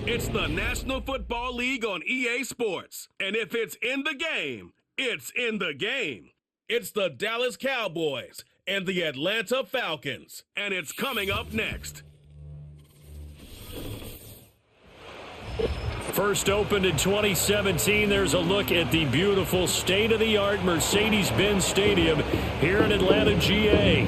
It's the National Football League on EA Sports. And if it's in the game, it's in the game. It's the Dallas Cowboys and the Atlanta Falcons. And it's coming up next. First opened in 2017, there's a look at the beautiful state-of-the-art Mercedes-Benz Stadium here in Atlanta, GA.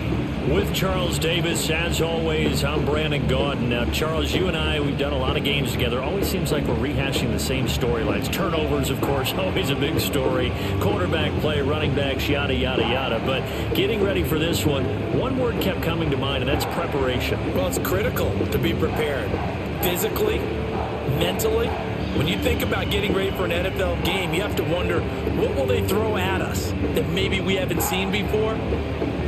With Charles Davis, as always, I'm Brandon Gaudin. Now, Charles, you and I, we've done a lot of games together. Always seems like we're rehashing the same storylines. Turnovers, of course, always a big story. Quarterback play, running backs, yada, yada, yada. But getting ready for this one word kept coming to mind, and that's preparation. Well, it's critical to be prepared. Physically, mentally. When you think about getting ready for an NFL game, you have to wonder, what will they throw at us that maybe we haven't seen before?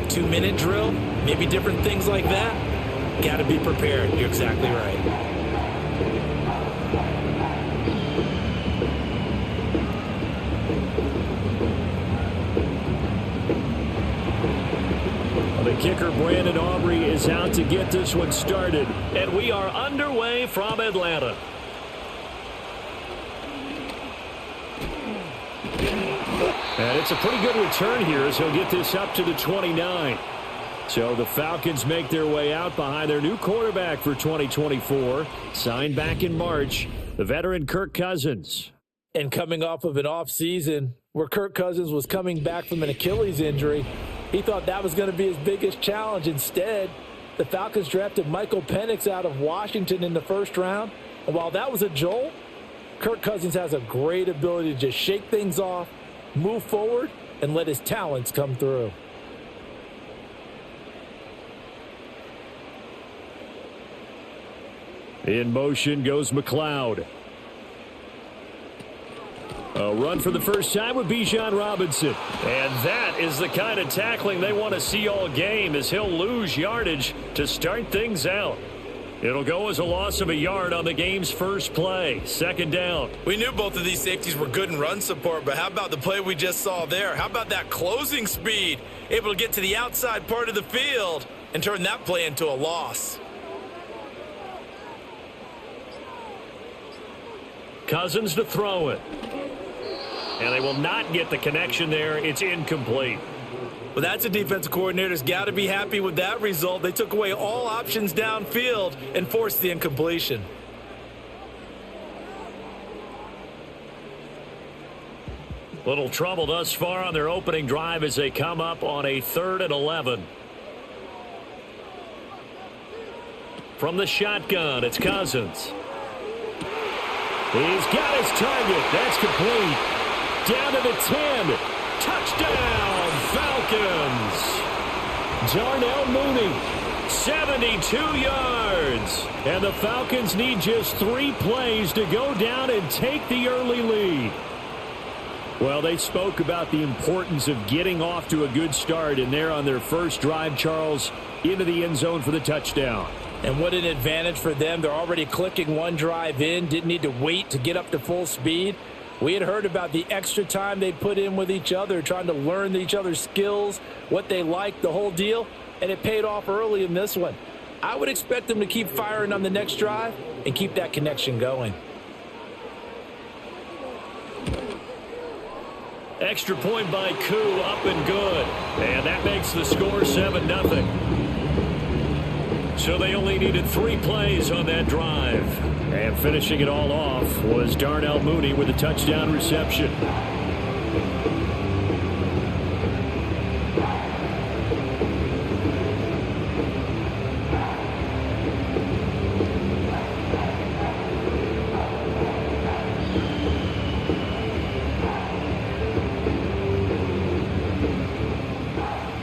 2-minute drill, maybe different things like that. Got to be prepared. You're exactly right. The kicker, Brandon Aubrey, is out to get this one started. And we are underway from Atlanta. And it's a pretty good return here as he'll get this up to the 29. So the Falcons make their way out behind their new quarterback for 2024. Signed back in March, the veteran Kirk Cousins. And coming off of an offseason where Kirk Cousins was coming back from an Achilles injury, he thought that was going to be his biggest challenge. Instead, the Falcons drafted Michael Penix out of Washington in the first round. And while that was a jolt, Kirk Cousins has a great ability to just shake things off, move forward, and let his talents come through. In motion goes McLeod. A run for the first time with Bijan Robinson. And that is the kind of tackling they want to see all game as he'll lose yardage to start things out. It'll go as a loss of a yard on the game's first play. Second down. We knew both of these safeties were good in run support, but how about the play we just saw there? How about that closing speed? Able to get to the outside part of the field and turn that play into a loss. Cousins to throw it. And they will not get the connection there. It's incomplete. Well, that's a defensive coordinator's got to be happy with that result. They took away all options downfield and forced the incompletion. Little trouble thus far on their opening drive as they come up on a 3rd and 11. From the shotgun, it's Cousins. He's got his target. That's complete. Down to the 10. Touchdown, Falcons. Darnell Mooney, 72 yards. And the Falcons need just 3 plays to go down and take the early lead. Well, they spoke about the importance of getting off to a good start, and they're on their first drive, Charles, into the end zone for the touchdown. And what an advantage for them. They're already clicking one drive in, didn't need to wait to get up to full speed. We had heard about the extra time they put in with each other, trying to learn each other's skills, what they liked, the whole deal, and it paid off early in this one. I would expect them to keep firing on the next drive and keep that connection going. Extra point by Koo, up and good. And that makes the score 7-0. So they only needed 3 plays on that drive. And finishing it all off was Darnell Mooney with a touchdown reception.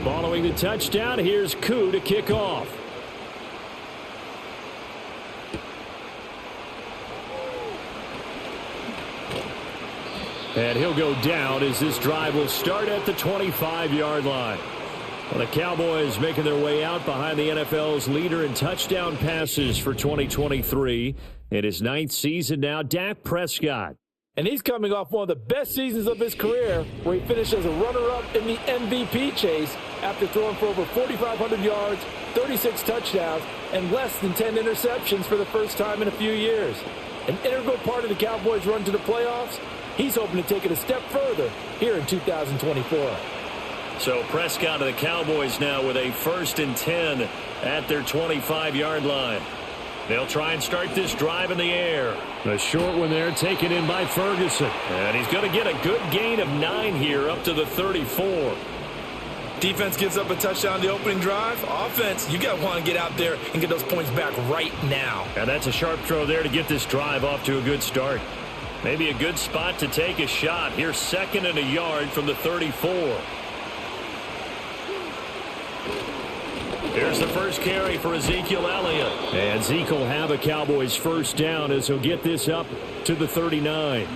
Following the touchdown, here's Koo to kick off. And he'll go down as this drive will start at the 25-yard line. Well, the Cowboys making their way out behind the NFL's leader in touchdown passes for 2023. In his 9th season now, Dak Prescott. And he's coming off one of the best seasons of his career, where he finished as a runner-up in the MVP chase after throwing for over 4,500 yards, 36 touchdowns, and less than 10 interceptions for the first time in a few years. an integral part of the Cowboys' run to the playoffs. He's hoping to take it a step further here in 2024. So Prescott of the Cowboys now with a 1st and 10 at their 25-yard line. They'll try and start this drive in the air. A short one there taken in by Ferguson. And he's going to get a good gain of 9 here up to the 34. Defense gives up a touchdown on the opening drive. Offense, you got to want to get out there and get those points back right now. And that's a sharp throw there to get this drive off to a good start. Maybe a good spot to take a shot. Here's 2nd and a yard from the 34. Here's the first carry for Ezekiel Elliott. And Zeke will have a Cowboys first down as he'll get this up to the 39.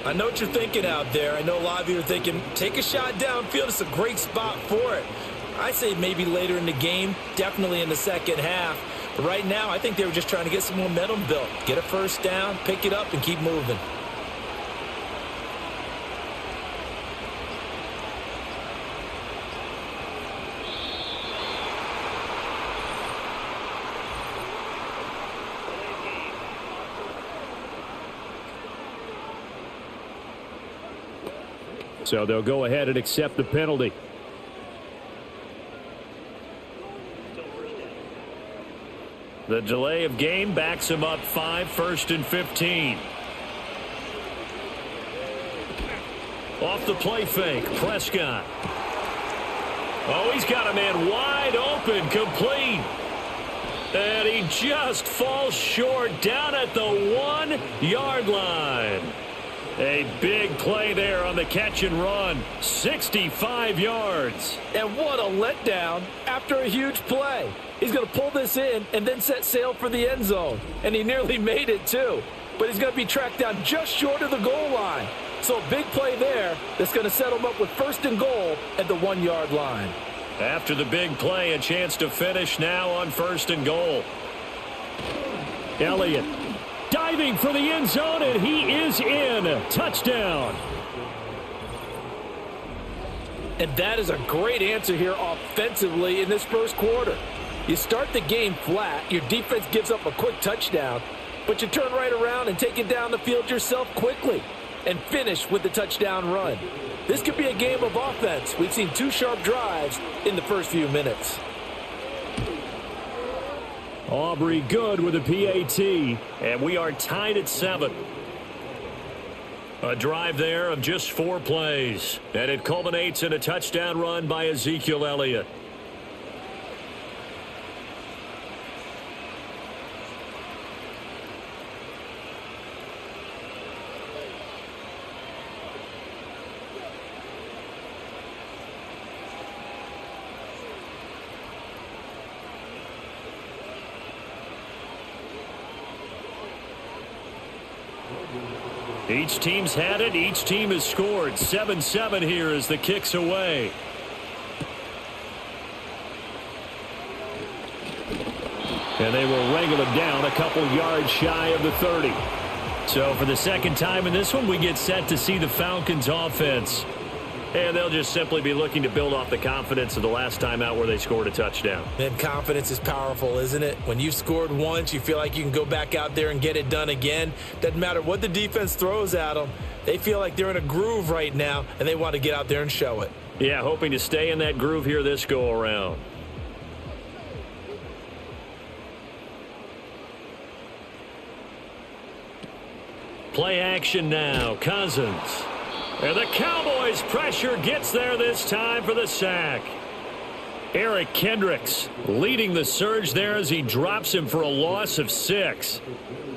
I know what you're thinking out there. I know a lot of you are thinking, take a shot downfield. It's a great spot for it. I say maybe later in the game, definitely in the second half. But right now, I think they were just trying to get some momentum built. Get a first down, pick it up, and keep moving. So they'll go ahead and accept the penalty. The delay of game backs him up 5, 1st and 15. Off the play fake, Prescott. Oh, he's got a man wide open, complete. And he just falls short down at the 1-yard line. A big play there on the catch and run. 65 yards. And what a letdown after a huge play. He's going to pull this in and then set sail for the end zone. And he nearly made it, too. But he's going to be tracked down just short of the goal line. So a big play there that's going to set him up with 1st and goal at the 1-yard line. After the big play, a chance to finish now on 1st and goal. Elliott diving for the end zone, and he is in. Touchdown. And that is a great answer here offensively in this first quarter. You start the game flat, your defense gives up a quick touchdown, but you turn right around and take it down the field yourself quickly and finish with the touchdown run. This could be a game of offense. We've seen 2 sharp drives in the first few minutes. Aubrey good with a PAT, and we are tied at 7. A drive there of just 4 plays, and it culminates in a touchdown run by Ezekiel Elliott. Each team's had it. Each team has scored. 7-7 here as the kick's away. And they will wrangle him down a couple yards shy of the 30. So for the second time in this one, we get set to see the Falcons offense. And they'll just simply be looking to build off the confidence of the last time out where they scored a touchdown. And confidence is powerful, isn't it? When you've scored once, you feel like you can go back out there and get it done again. Doesn't matter what the defense throws at them. They feel like they're in a groove right now, and they want to get out there and show it. Yeah, hoping to stay in that groove here this go-around. Play action now. Cousins. And the Cowboys pressure gets there this time for the sack. Eric Kendricks leading the surge there as he drops him for a loss of 6.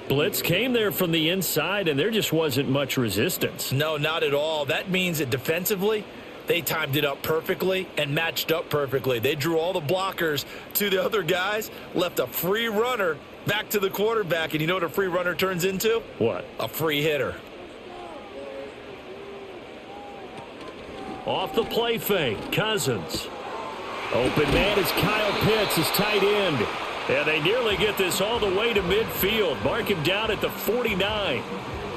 Blitz came there from the inside, and there just wasn't much resistance. No, not at all. That means that defensively, they timed it up perfectly and matched up perfectly. They drew all the blockers to the other guys, left a free runner back to the quarterback, and you know what a free runner turns into? What? A free hitter. Off the play fake, Cousins. Open man is Kyle Pitts, his tight end. And they nearly get this all the way to midfield. Mark him down at the 49.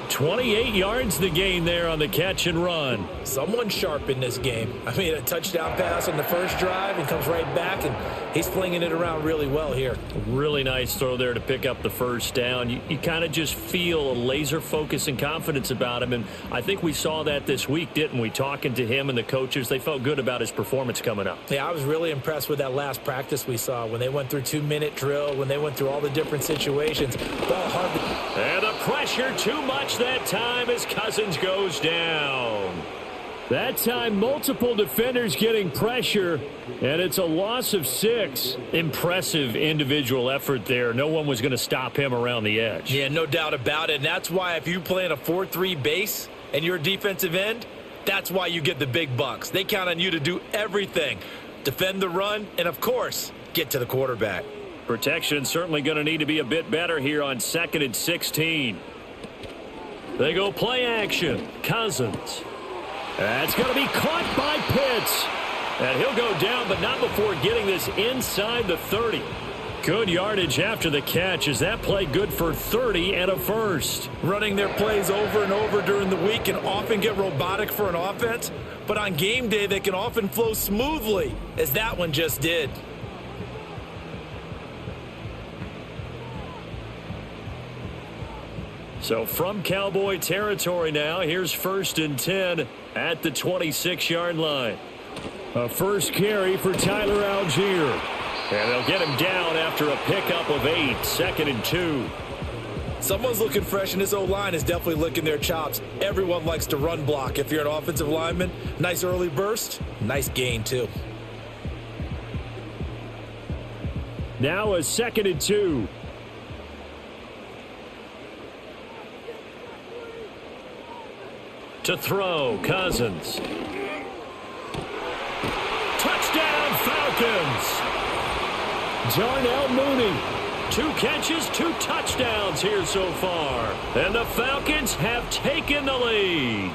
28 yards the gain there on the catch and run. Someone sharp in this game. I mean, a touchdown pass on the first drive and comes right back, and he's flinging it around really well here. Really nice throw there to pick up the first down. You kind of just feel a laser focus and confidence about him, and I think we saw that this week, didn't we? Talking to him and the coaches, they felt good about his performance coming up. Yeah, I was really impressed with that last practice we saw when they went through 2-minute drill, when they went through all the different situations. Ball hard to... And the pressure too much that time as Cousins goes down. That time, multiple defenders getting pressure, and it's a loss of 6. Impressive individual effort there. No one was going to stop him around the edge. Yeah, no doubt about it. And that's why if you play in a 4-3 base and you're a defensive end, that's why you get the big bucks. They count on you to do everything. Defend the run, and of course, get to the quarterback. Protection certainly going to need to be a bit better here on 2nd and 16. They go play action. Cousins. That's going to be caught by Pitts. And he'll go down, but not before getting this inside the 30. Good yardage after the catch. Is that play good for 30 and a first? Running their plays over and over during the week can often get robotic for an offense, but on game day they can often flow smoothly, as that one just did. So from Cowboy territory now, here's 1st and 10 at the 26-yard line. A first carry for Tyler Algier. And they'll get him down after a pickup of 8, 2nd and 2. Someone's looking fresh, and this O-line is definitely licking their chops. Everyone likes to run block. If you're an offensive lineman, nice early burst, nice gain too. Now a 2nd and 2. To throw, Cousins. Touchdown, Falcons. Darnell Mooney. 2 catches, 2 touchdowns here so far. And the Falcons have taken the lead.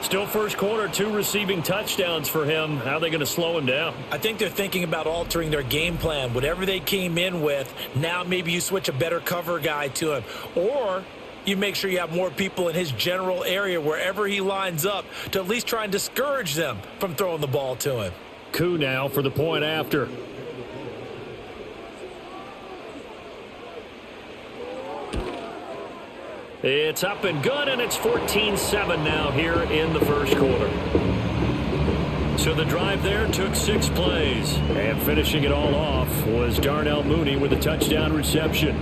Still first quarter, 2 receiving touchdowns for him. How are they going to slow him down? I think they're thinking about altering their game plan. Whatever they came in with, now maybe you switch a better cover guy to him. Or you make sure you have more people in his general area wherever he lines up to at least try and discourage them from throwing the ball to him. Coup now for the point after. It's up and good, and it's 14-7 now here in the first quarter. So the drive there took 6 plays, and finishing it all off was Darnell Mooney with a touchdown reception.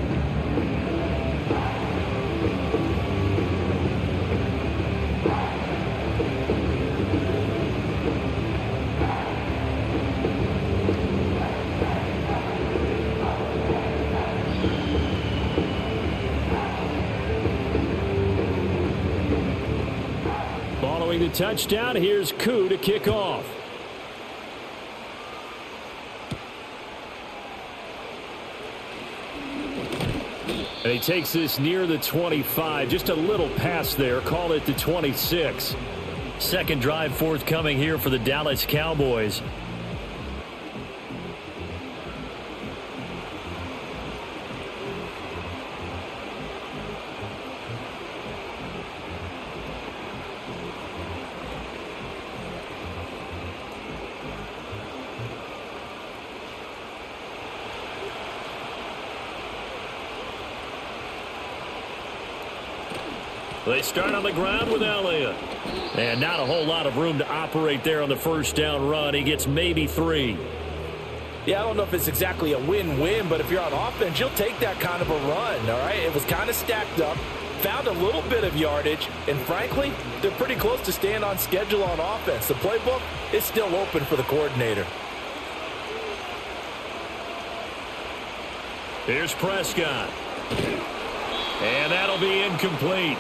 The touchdown. Here's Koo to kick off. And he takes this near the 25. Just a little pass there. Call it the 26. Second drive forthcoming here for the Dallas Cowboys. They start on the ground with Elliott. And not a whole lot of room to operate there on the first down run. He gets maybe 3. Yeah, I don't know if it's exactly a win-win, but if you're on offense, you'll take that kind of a run, all right? It was kind of stacked up, found a little bit of yardage, and frankly, they're pretty close to staying on schedule on offense. The playbook is still open for the coordinator. Here's Prescott. And that'll be incomplete.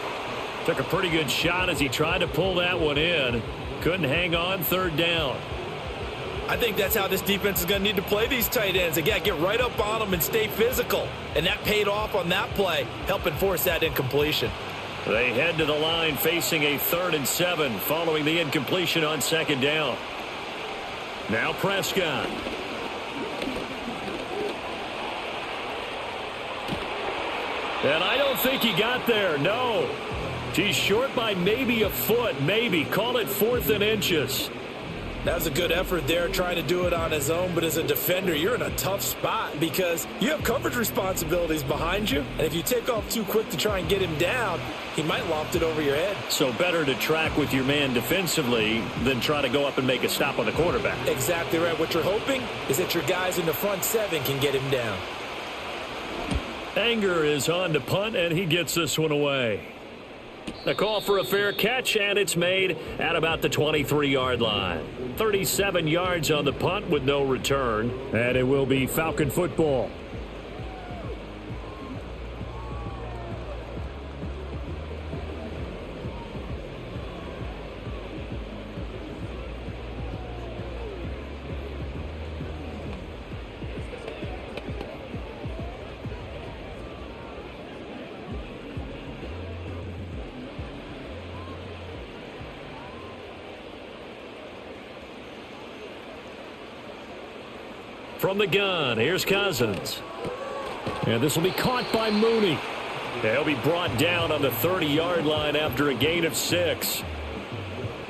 Took a pretty good shot as he tried to pull that one in. Couldn't hang on, 3rd down. I think that's how this defense is going to need to play these tight ends. Again, get right up on them and stay physical. And that paid off on that play, helping force that incompletion. They head to the line facing a 3rd and 7 following the incompletion on 2nd down. Now Prescott. And I don't think he got there, no. He's short by maybe a foot, maybe. Call it 4th and inches. That was a good effort there, trying to do it on his own. But as a defender, you're in a tough spot because you have coverage responsibilities behind you. And if you take off too quick to try and get him down, he might loft it over your head. So better to track with your man defensively than try to go up and make a stop on the quarterback. Exactly right. What you're hoping is that your guys in the front 7 can get him down. Anger is on to punt, and he gets this one away. The call for a fair catch, and it's made at about the 23-yard line. 37 yards on the punt with no return, and it will be Falcon football. From the gun, here's Cousins. And this will be caught by Mooney. He'll be brought down on the 30-yard line after a gain of 6.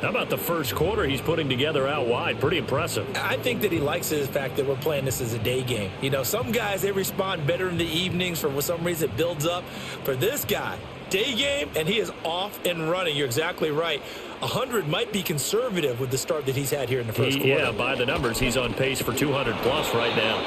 How about the first quarter he's putting together out wide? Pretty impressive. I think that he likes the fact that we're playing this as a day game. You know, some guys, they respond better in the evenings. For some reason, it builds up. For this guy, day game, and he is off and running. You're exactly right. 100 might be conservative with the start that he's had here in the first quarter. Yeah, by the numbers, he's on pace for 200-plus right now.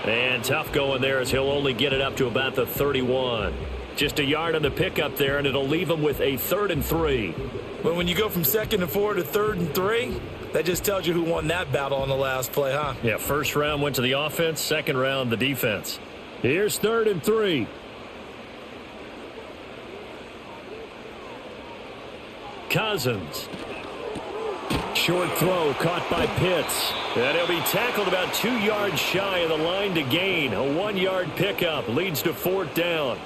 And tough going there as he'll only get it up to about the 31. Just a yard on the pickup there, and it'll leave him with a 3rd and 3. But when you go from 2nd and 4 to 3rd and 3, that just tells you who won that battle on the last play, huh? Yeah, first round went to the offense, second round the defense. Here's 3rd and 3. Cousins. Short throw caught by Pitts. And he'll be tackled about 2 yards shy of the line to gain. A 1-yard pickup leads to 4th down.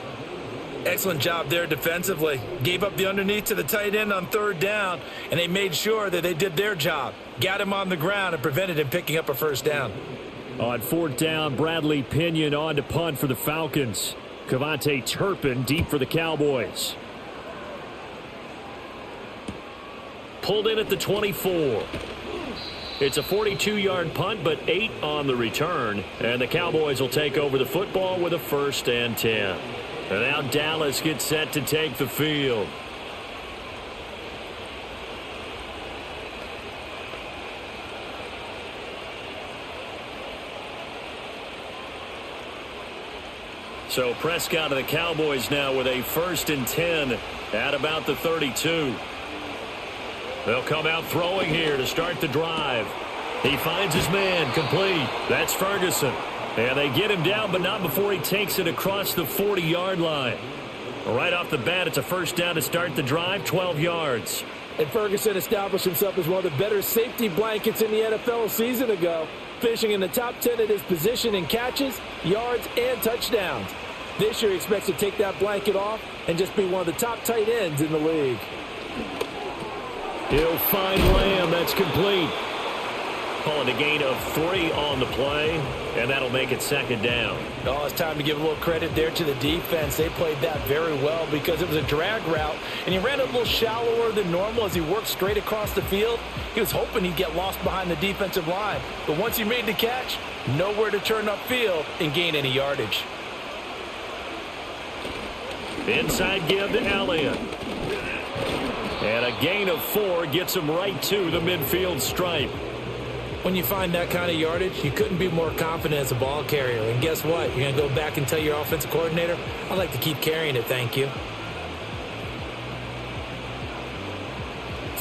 Excellent job there defensively. Gave up the underneath to the tight end on 3rd down, and they made sure that they did their job. Got him on the ground and prevented him picking up a 1st down. On 4th down, Bradley Pinion on to punt for the Falcons. Cavante Turpin deep for the Cowboys. Pulled in at the 24. It's a 42-yard punt, but 8 on the return. And the Cowboys will take over the football with a 1st and 10. And now Dallas gets set to take the field. So Prescott of the Cowboys now with a 1st and 10 at about the 32. They'll come out throwing here to start the drive. He finds his man, complete. That's Ferguson. And they get him down, but not before he takes it across the 40-yard line. Right off the bat, it's a 1st down to start the drive, 12 yards. And Ferguson established himself as one of the better safety blankets in the NFL a season ago, finishing in the top 10 at his position in catches, yards, and touchdowns. This year he expects to take that blanket off and just be one of the top tight ends in the league. He'll find Lamb. That's complete. Calling a gain of 3 on the play, and that'll make it 2nd down. Oh, it's time to give a little credit there to the defense. They played that very well because it was a drag route, and he ran a little shallower than normal as he worked straight across the field. He was hoping he'd get lost behind the defensive line, but once he made the catch, nowhere to turn upfield and gain any yardage. Inside give to Elliott. And a gain of 4 gets him right to the midfield stripe. When you find that kind of yardage, you couldn't be more confident as a ball carrier. And guess what? You're going to go back and tell your offensive coordinator, I'd like to keep carrying it, thank you.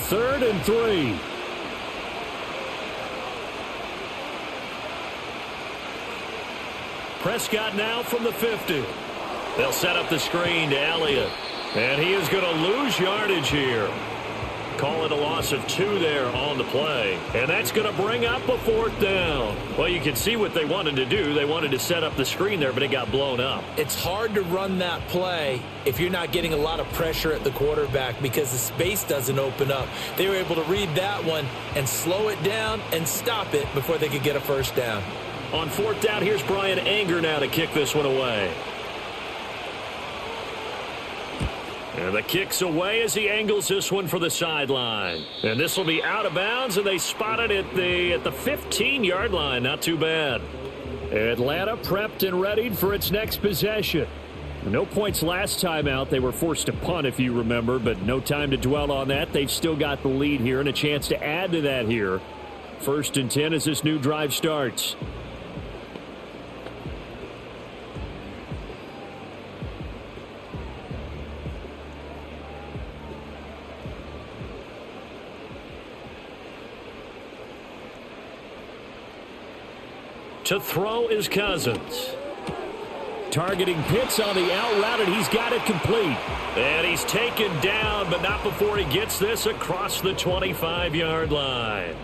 3rd and 3. Prescott now from the 50. They'll set up the screen to Elliott. And he is going to lose yardage here. Call it a loss of 2 there on the play. And that's going to bring up a 4th down. Well, you can see what they wanted to do. They wanted to set up the screen there, but it got blown up. It's hard to run that play if you're not getting a lot of pressure at the quarterback because the space doesn't open up. They were able to read that one and slow it down and stop it before they could get a 1st down. On 4th down, here's Brian Anger now to kick this one away. And the kick's away as he angles this one for the sideline. And this will be out of bounds, and they spot it at the 15-yard line. Not too bad. Atlanta prepped and readied for its next possession. No points last time out. They were forced to punt, if you remember, but no time to dwell on that. They've still got the lead here and a chance to add to that here. 1st and 10 as this new drive starts. To throw is Cousins. Targeting Pitts on the out route, and he's got it complete. And he's taken down, but not before he gets this across the 25-yard line.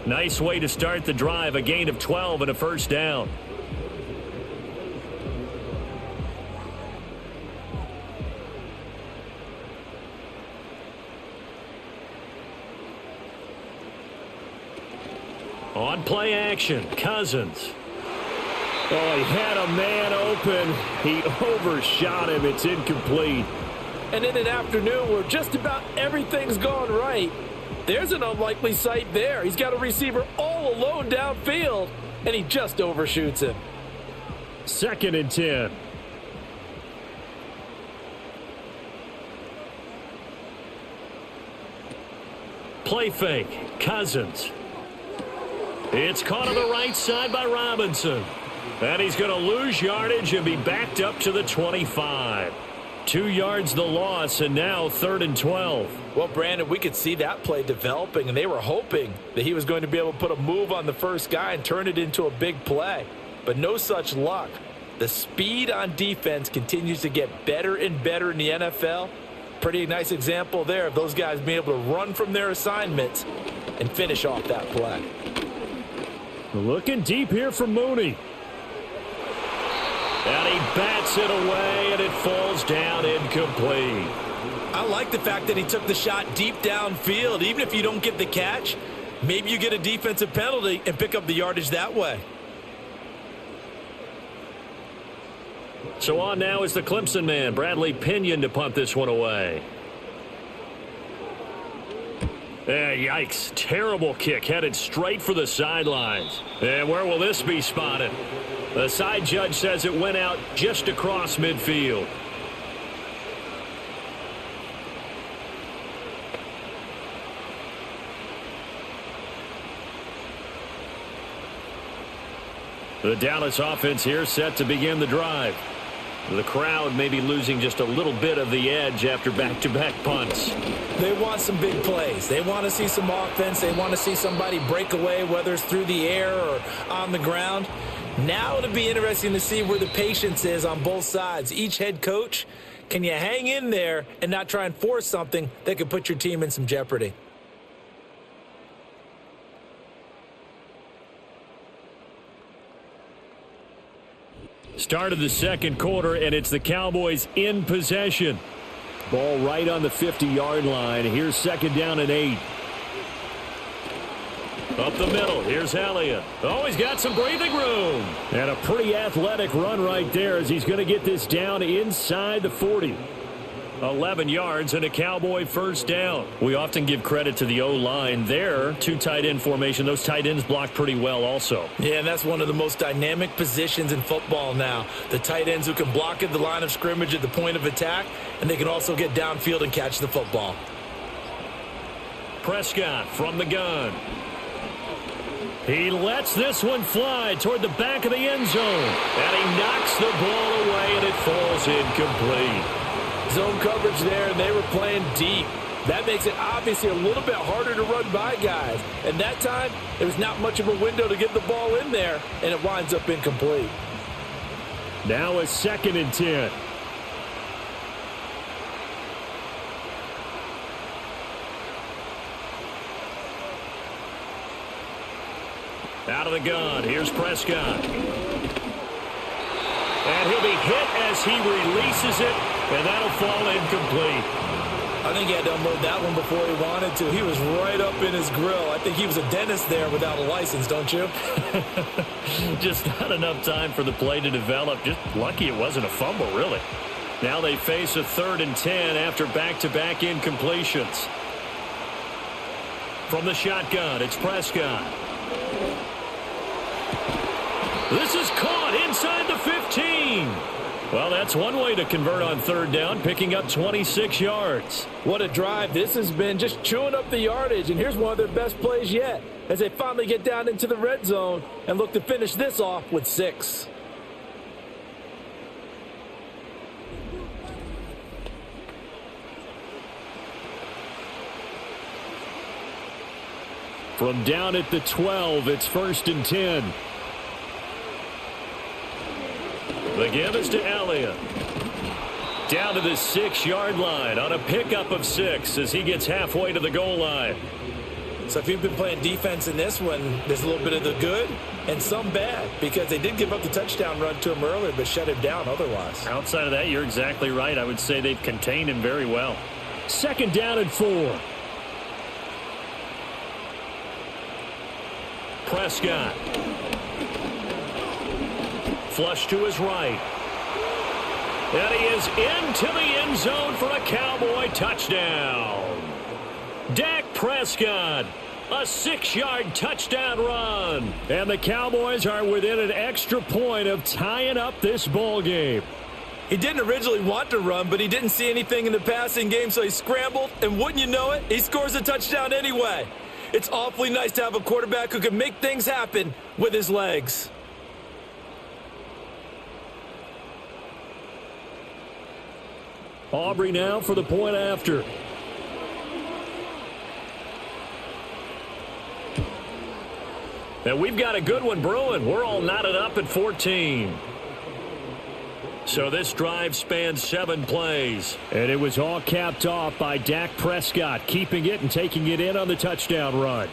Nice way to start the drive, a gain of 12 and a first down. On play action, Cousins. Oh, he had a man open. He overshot him. It's incomplete. And in an afternoon where just about everything's gone right, there's an unlikely sight there. He's got a receiver all alone downfield, and he just overshoots him. 2nd and 10. Play fake, Cousins. It's caught on the right side by Robinson. And he's going to lose yardage and be backed up to the 25. 2 yards the loss, and now 3rd and 12. Well, Brandon, we could see that play developing, and they were hoping that he was going to be able to put a move on the first guy and turn it into a big play. But no such luck. The speed on defense continues to get better and better in the NFL. Pretty nice example there of those guys being able to run from their assignments and finish off that play. Looking deep here for Mooney. And he bats it away, and it falls down incomplete. I like the fact that he took the shot deep downfield. Even if you don't get the catch, maybe you get a defensive penalty and pick up the yardage that way. So on now is the Clemson man, Bradley Pinion, to punt this one away. Yikes. Terrible kick headed straight for the sidelines. And where will this be spotted? The side judge says it went out just across midfield. The Dallas offense here set to begin the drive. The crowd may be losing just a little bit of the edge after back-to-back punts. They want some big plays. They want to see some offense. They want to see somebody break away, whether it's through the air or on the ground. Now it'll be interesting to see where the patience is on both sides. Each head coach, can you hang in there and not try and force something that could put your team in some jeopardy? Start of the second quarter, and it's the Cowboys in possession. Ball right on the 50-yard line. Here's 2nd down and 8. Up the middle, here's Elliott. Oh, he's got some breathing room. And a pretty athletic run right there as he's going to get this down inside the 40. 11 yards and a Cowboy first down. We often give credit to the O-line there. 2 tight end formation. Those tight ends block pretty well also. Yeah, and that's one of the most dynamic positions in football now. The tight ends who can block at the line of scrimmage at the point of attack, and they can also get downfield and catch the football. Prescott from the gun. He lets this one fly toward the back of the end zone. And he knocks the ball away, and it falls incomplete. Zone coverage there, and they were playing deep. That makes it obviously a little bit harder to run by guys. And that time, there was not much of a window to get the ball in there, and it winds up incomplete. Now a 2nd and 10. Out of the gun, here's Prescott. And he'll be hit as he releases it, and that'll fall incomplete. I think he had to unload that one before he wanted to. He was right up in his grill. I think he was a dentist there without a license, don't you? Just not enough time for the play to develop. Just lucky it wasn't a fumble, really. Now they face a 3rd and 10 after back-to-back incompletions. From the shotgun, it's Prescott. This is caught inside the 15. Well, that's one way to convert on 3rd down, picking up 26 yards. What a drive this has been, just chewing up the yardage. And here's one of their best plays yet as they finally get down into the red zone and look to finish this off with 6. From down at the 12, it's 1st and 10. The give is to Elliott. Down to the 6-yard line on a pickup of 6 as he gets halfway to the goal line. So if you've been playing defense in this one, there's a little bit of the good and some bad because they did give up the touchdown run to him earlier but shut him down otherwise. Outside of that, you're exactly right. I would say they've contained him very well. 2nd down and 4. Prescott. Flush to his right. And he is into the end zone for a Cowboy touchdown. Dak Prescott, a 6-yard touchdown run. And the Cowboys are within an extra point of tying up this ball game. He didn't originally want to run, but he didn't see anything in the passing game, so he scrambled, and wouldn't you know it, he scores a touchdown anyway. It's awfully nice to have a quarterback who can make things happen with his legs. Aubrey now for the point after. And we've got a good one brewing. We're all knotted up at 14. So this drive spans 7 plays. And it was all capped off by Dak Prescott, keeping it and taking it in on the touchdown run.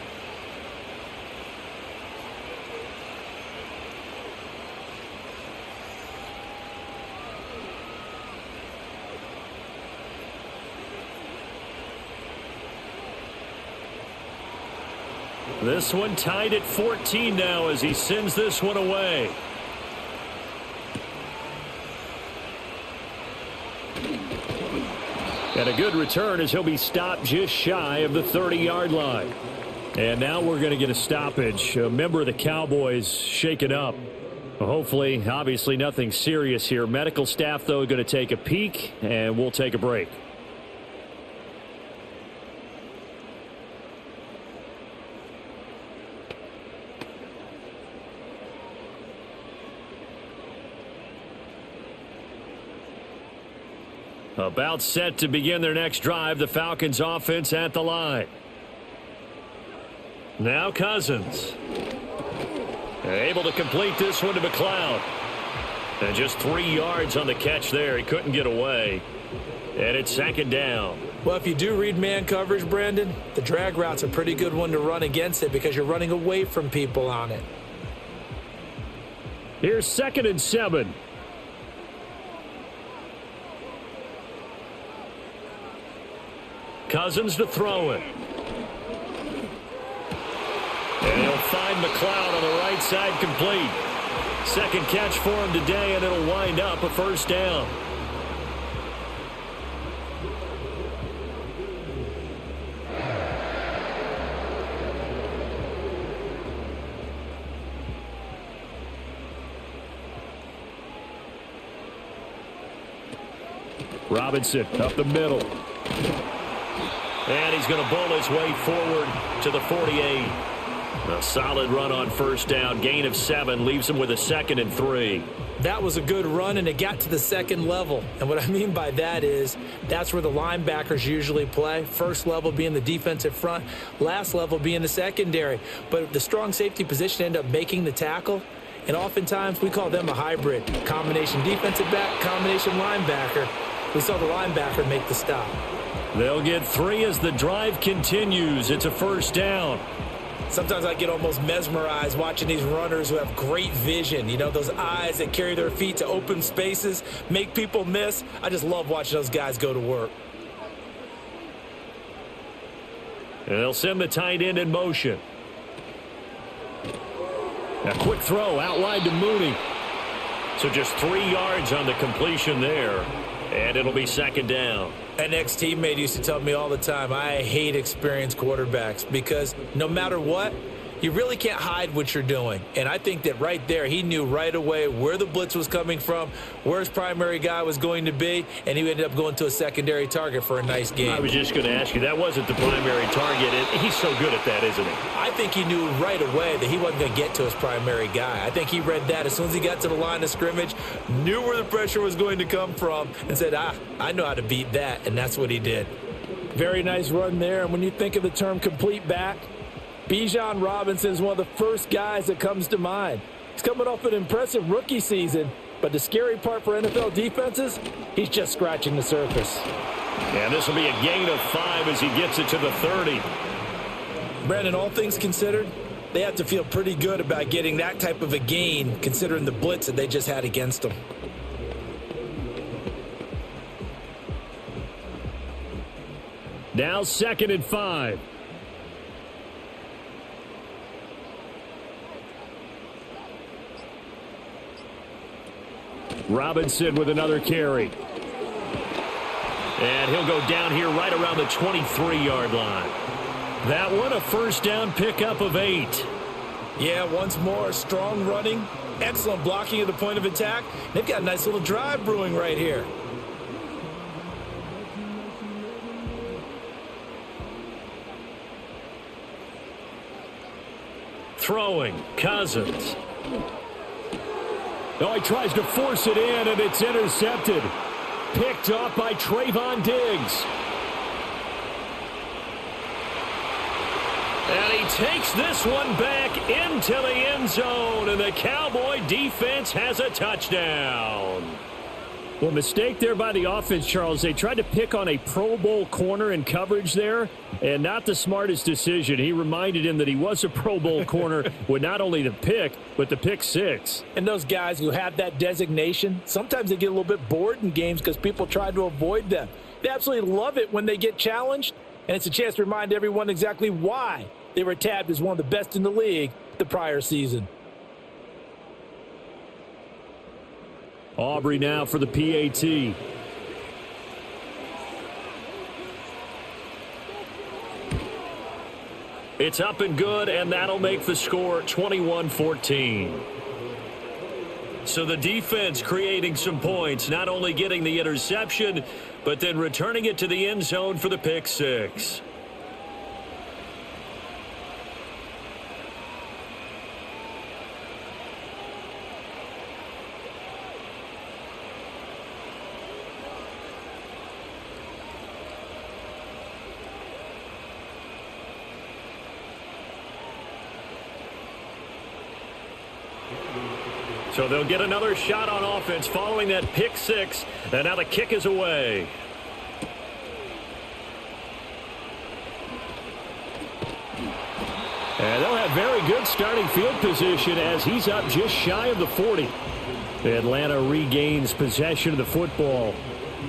This one tied at 14 now as he sends this one away. And a good return as he'll be stopped just shy of the 30-yard line. And now we're going to get a stoppage. A member of the Cowboys shaken up. Hopefully, obviously nothing serious here. Medical staff, though, going to take a peek, and we'll take a break. About set to begin their next drive, the Falcons offense at the line. Now Cousins. Able to complete this one to McLeod. And just 3 yards on the catch there. He couldn't get away. And it's 2nd down. Well, if you do read man coverage, Brandon, the drag route's a pretty good one to run against it because you're running away from people on it. Here's 2nd and 7. Cousins to throw it. And he'll find McLeod on the right side complete. 2nd catch for him today, and it'll wind up a 1st down. Robinson up the middle. And he's going to bowl his way forward to the 48. A solid run on 1st down. Gain of 7 leaves him with a 2nd and 3. That was a good run, and it got to the 2nd level. And what I mean by that is that's where the linebackers usually play. First level being the defensive front, last level being the secondary. But the strong safety position ended up making the tackle. And oftentimes we call them a hybrid. Combination defensive back, combination linebacker. We saw the linebacker make the stop. They'll get 3 as the drive continues. It's a 1st down. Sometimes I get almost mesmerized watching these runners who have great vision. You know, those eyes that carry their feet to open spaces, make people miss. I just love watching those guys go to work. And they'll send the tight end in motion. A quick throw out wide to Mooney. So just 3 yards on the completion there. And it'll be second down. An ex-teammate used to tell me all the time, I hate experienced quarterbacks because no matter what, you really can't hide what you're doing. And I think that right there, he knew right away where the blitz was coming from, where his primary guy was going to be, and he ended up going to a secondary target for a nice game. I was just going to ask you, that wasn't the primary target. He's so good at that, isn't he? I think he knew right away that he wasn't going to get to his primary guy. I think he read that as soon as he got to the line of scrimmage, knew where the pressure was going to come from, and said, I know how to beat that, and that's what he did. Very nice run there, and when you think of the term complete back, Bijan Robinson is one of the first guys that comes to mind. He's coming off an impressive rookie season, but the scary part for NFL defenses, he's just scratching the surface. And this will be a gain of 5 as he gets it to the 30. Brandon, all things considered, they have to feel pretty good about getting that type of a gain considering the blitz that they just had against them. Now 2nd and 5. Robinson with another carry. And he'll go down here right around the 23-yard line. That one a first down pickup of 8. Yeah, once more, strong running, excellent blocking at the point of attack. They've got a nice little drive brewing right here. Throwing, Cousins. Oh, he tries to force it in, and it's intercepted. Picked off by Trayvon Diggs. And he takes this one back into the end zone, and the Cowboy defense has a touchdown. Well, mistake there by the offense, Charles. They tried to pick on a Pro Bowl corner in coverage there, and not the smartest decision. He reminded him that he was a Pro Bowl corner with not only the pick, but the pick 6. And those guys who have that designation, sometimes they get a little bit bored in games because people try to avoid them. They absolutely love it when they get challenged, and it's a chance to remind everyone exactly why they were tabbed as one of the best in the league the prior season. Aubrey now for the PAT. It's up and good, and that'll make the score 21-14. So the defense creating some points, not only getting the interception, but then returning it to the end zone for the pick 6. So they'll get another shot on offense following that pick 6, and now the kick is away. And they'll have very good starting field position as he's up just shy of the 40. Atlanta regains possession of the football.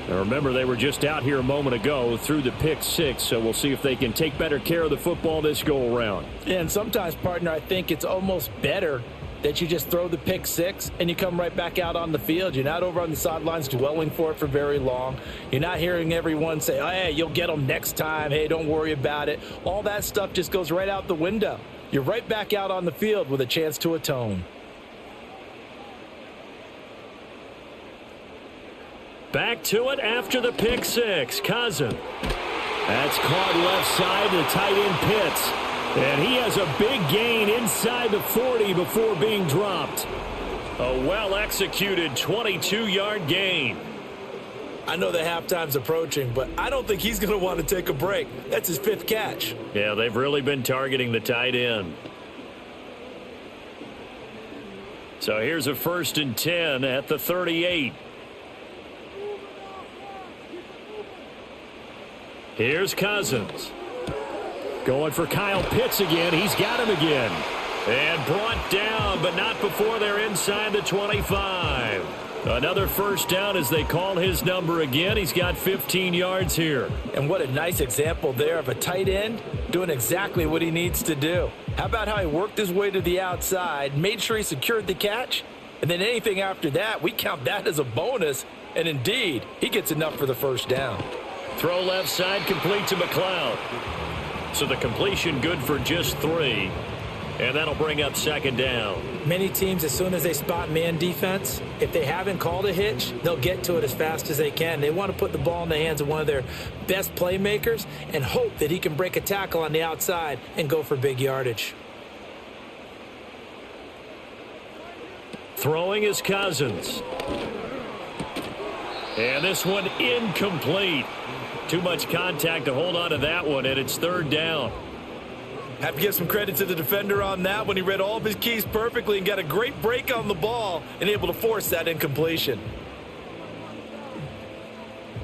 Now remember, they were just out here a moment ago through the pick 6, so we'll see if they can take better care of the football this go around. And sometimes, partner, I think it's almost better that you just throw the pick 6 and you come right back out on the field. You're not over on the sidelines dwelling for it for very long. You're not hearing everyone say, oh, hey, you'll get them next time. Hey, don't worry about it. All that stuff just goes right out the window. You're right back out on the field with a chance to atone. Back to it after the pick 6. Cousins. That's caught left side to tight end Pitts. And he has a big gain inside the 40 before being dropped. A well-executed 22-yard gain. I know the halftime's approaching, but I don't think he's going to want to take a break. That's his 5th catch. Yeah, they've really been targeting the tight end. So here's a 1st and 10 at the 38. Here's Cousins. Going for Kyle Pitts again. He's got him again. And brought down, but not before they're inside the 25. Another first down as they call his number again. He's got 15 yards here. And what a nice example there of a tight end doing exactly what he needs to do. How about how he worked his way to the outside, made sure he secured the catch, and then anything after that, we count that as a bonus And indeed, he gets enough for the first down. Throw left side, complete to McLeod. So the completion good for just 3. And that'll bring up second down. Many teams, as soon as they spot man defense, if they haven't called a hitch, they'll get to it as fast as they can. They want to put the ball in the hands of one of their best playmakers and hope that he can break a tackle on the outside and go for big yardage. Throwing is Cousins. And this one incomplete. Too much contact to hold on to that one, and it's third down. Have to give some credit to the defender on that one. He read all of his keys perfectly and got a great break on the ball and able to force that incompletion.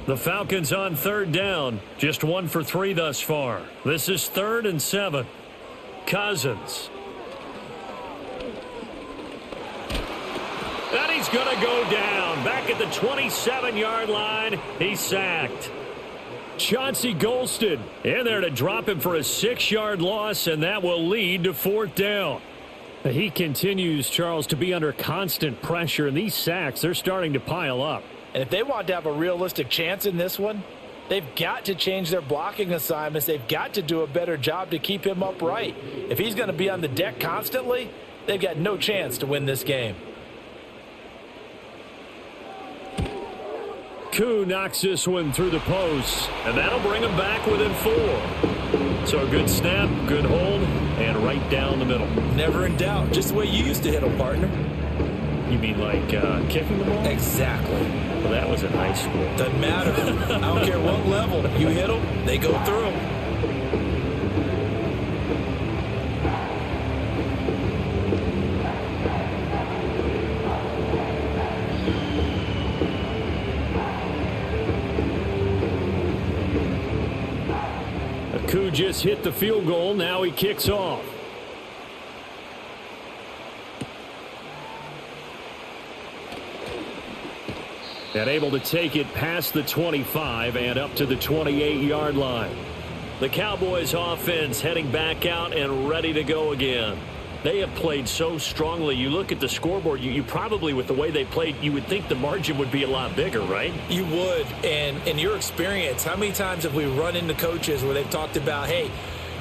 The Falcons on third down. Just 1 for 3 thus far. This is 3rd and 7. Cousins. And he's going to go down. Back at the 27-yard line. He's sacked. Chauncey Golston in there to drop him for a 6-yard loss, and that will lead to 4th down. He continues, Charles, to be under constant pressure, and these sacks, they're starting to pile up. And if they want to have a realistic chance in this one, they've got to change their blocking assignments. They've got to do a better job to keep him upright. If he's going to be on the deck constantly, they've got no chance to win this game. Koo knocks this one through the post, and that'll bring him back within 4. So a good snap, good hold, and right down the middle. Never in doubt. Just the way you used to hit them, partner. You mean like kicking the ball? Exactly. Well, that was in high school. Doesn't matter. I don't care what level. You hit them, they go through them. Koo just hit the field goal. Now he kicks off. And able to take it past the 25 and up to the 28-yard line. The Cowboys offense heading back out and ready to go again. They have played so strongly. You look at the scoreboard, you probably, with the way they played, you would think the margin would be a lot bigger, right? You would. And in your experience, how many times have we run into coaches where they've talked about, hey,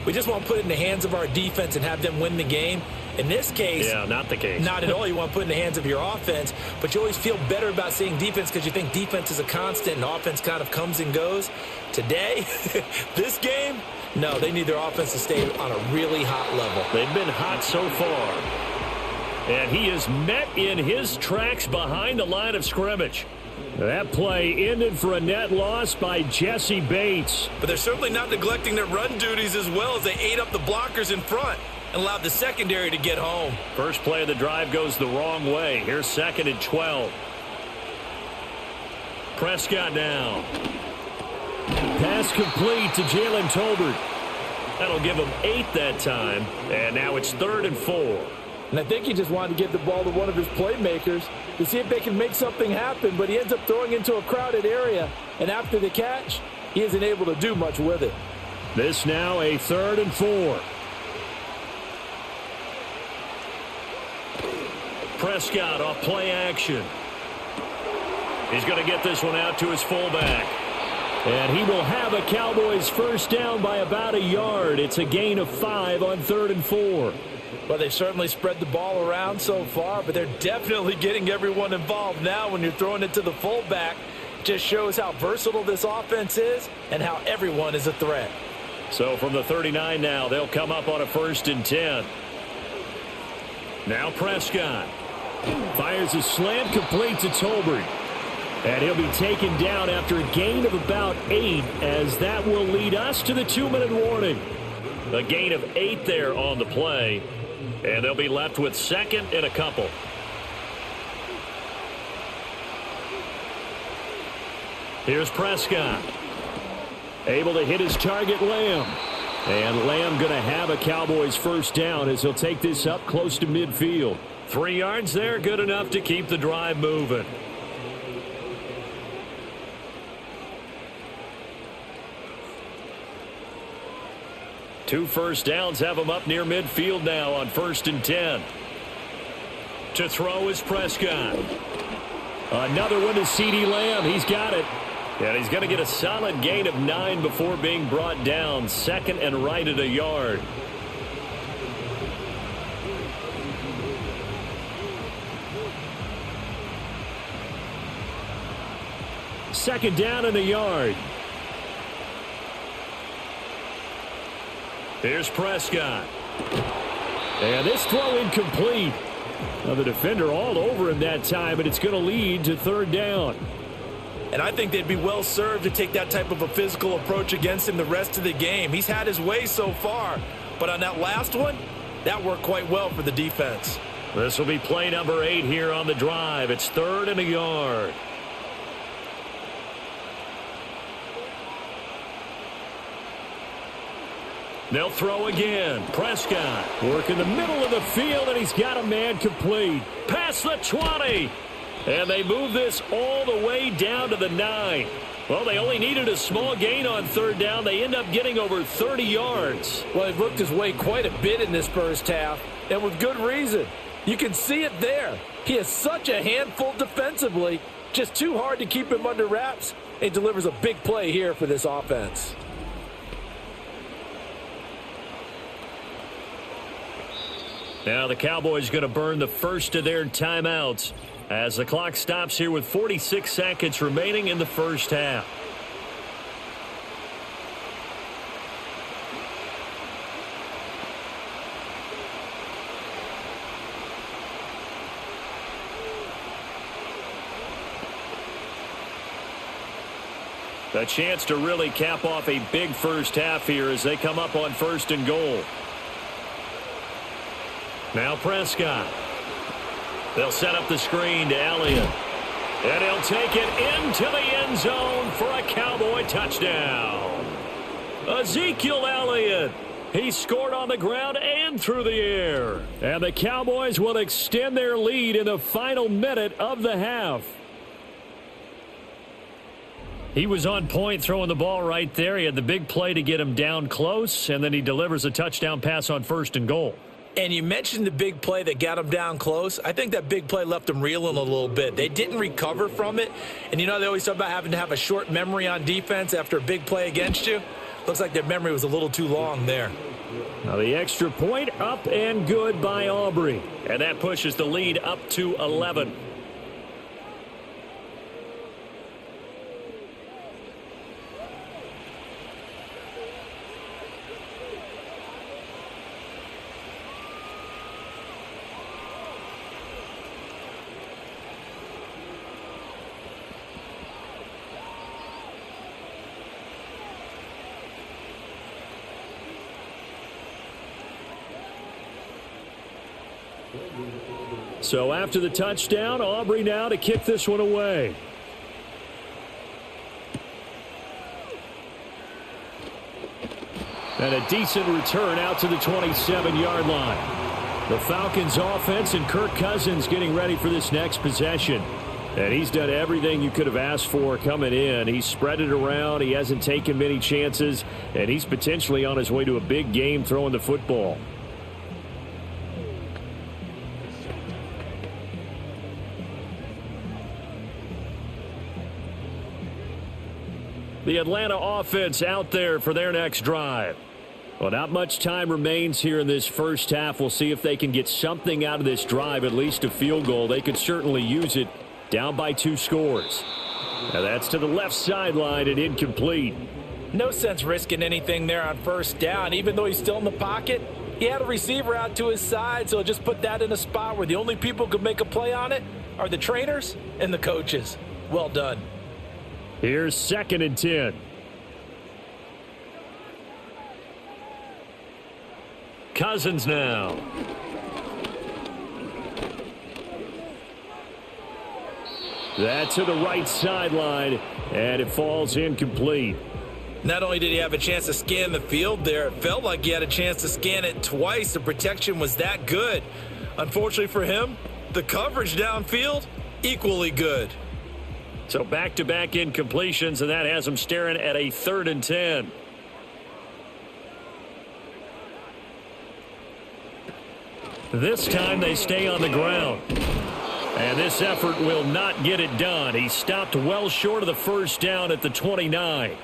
we just want to put it in the hands of our defense and have them win the game? In this case, yeah, not the case. Not at all. You want to put it in the hands of your offense, but you always feel better about seeing defense because you think defense is a constant and offense kind of comes and goes. Today, this game, no, they need their offense to stay on a really hot level. They've been hot so far. And he is met in his tracks behind the line of scrimmage. That play ended for a net loss by Jesse Bates. But they're certainly not neglecting their run duties as well as they ate up the blockers in front and allowed the secondary to get home. First play of the drive goes the wrong way. Here's 2nd and 12. Prescott now. Pass complete to Jalen Tolbert. That'll give him 8 that time. And now it's 3rd and 4. And I think he just wanted to give the ball to one of his playmakers to see if they can make something happen, but he ends up throwing into a crowded area. And after the catch, he isn't able to do much with it. This now a 3rd and 4. Prescott off play action. He's going to get this one out to his fullback. And he will have a Cowboys first down by about a yard. It's a gain of 5 on 3rd and 4. Well, they've certainly spread the ball around so far, but they're definitely getting everyone involved now when you're throwing it to the fullback. Just shows how versatile this offense is and how everyone is a threat. So from the 39 now, they'll come up on a 1st and 10. Now Prescott fires a slant complete to Tolbert. And he'll be taken down after a gain of about 8, as that will lead us to the 2-minute warning. A gain of 8 there on the play. And they'll be left with 2nd and a couple. Here's Prescott. Able to hit his target, Lamb. And Lamb going to have a Cowboys first down as he'll take this up close to midfield. 3 yards there, good enough to keep the drive moving. Two first downs have him up near midfield now on 1st and 10. To throw is Prescott. Another one to CeeDee Lamb. He's got it. And he's going to get a solid gain of 9 before being brought down. Second and right at a yard. Second down and a yard. Here's Prescott. And this throw incomplete. Now the defender all over him that time, but it's going to lead to third down. And I think they'd be well served to take that type of a physical approach against him the rest of the game. He's had his way so far, but on that last one, that worked quite well for the defense. This will be play number 8 here on the drive. It's third and a yard. They'll throw again. Prescott working the middle of the field, and he's got a man complete. Past the 20. And they move this all the way down to the 9. Well, they only needed a small gain on third down. They end up getting over 30 yards. Well, he looked his way quite a bit in this first half, and with good reason. You can see it there. He is such a handful defensively. Just too hard to keep him under wraps. It delivers a big play here for this offense. Now the Cowboys going to burn the first of their timeouts as the clock stops here with 46 seconds remaining in the first half. A chance to really cap off a big first half here as they come up on first and goal. Now Prescott. They'll set up the screen to Elliott. And he'll take it into the end zone for a Cowboy touchdown. Ezekiel Elliott. He scored on the ground and through the air. And the Cowboys will extend their lead in the final minute of the half. He was on point throwing the ball right there. He had the big play to get him down close, and then he delivers a touchdown pass on first and goal. And you mentioned the big play that got him down close. I think that big play left him reeling a little bit. They didn't recover from it. And you know they always talk about having to have a short memory on defense after a big play against you. Looks like their memory was a little too long there. Now the extra point up and good by Aubrey. And that pushes the lead up to 11. So after the touchdown, Aubrey now to kick this one away. And a decent return out to the 27-yard line. The Falcons offense and Kirk Cousins getting ready for this next possession. And he's done everything you could have asked for coming in. He's spread it around. He hasn't taken many chances. And he's potentially on his way to a big game throwing the football. The Atlanta offense out there for their next drive. Well, not much time remains here in this first half. We'll see if they can get something out of this drive, at least a field goal. They could certainly use it, down by 2 scores. Now that's to the left sideline and incomplete. No sense risking anything there on first down. Even though he's still in the pocket, he had a receiver out to his side, so just put that in a spot where the only people who could make a play on it are the trainers and the coaches. Well done. Here's second and 10. Cousins now. That to the right sideline, and it falls incomplete. Not only did he have a chance to scan the field there, it felt like he had a chance to scan it twice. The protection was that good. Unfortunately for him, the coverage downfield, equally good. So back-to-back incompletions, and that has them staring at a 3rd and 10. This time they stay on the ground. And this effort will not get it done. He stopped well short of the first down at the 29.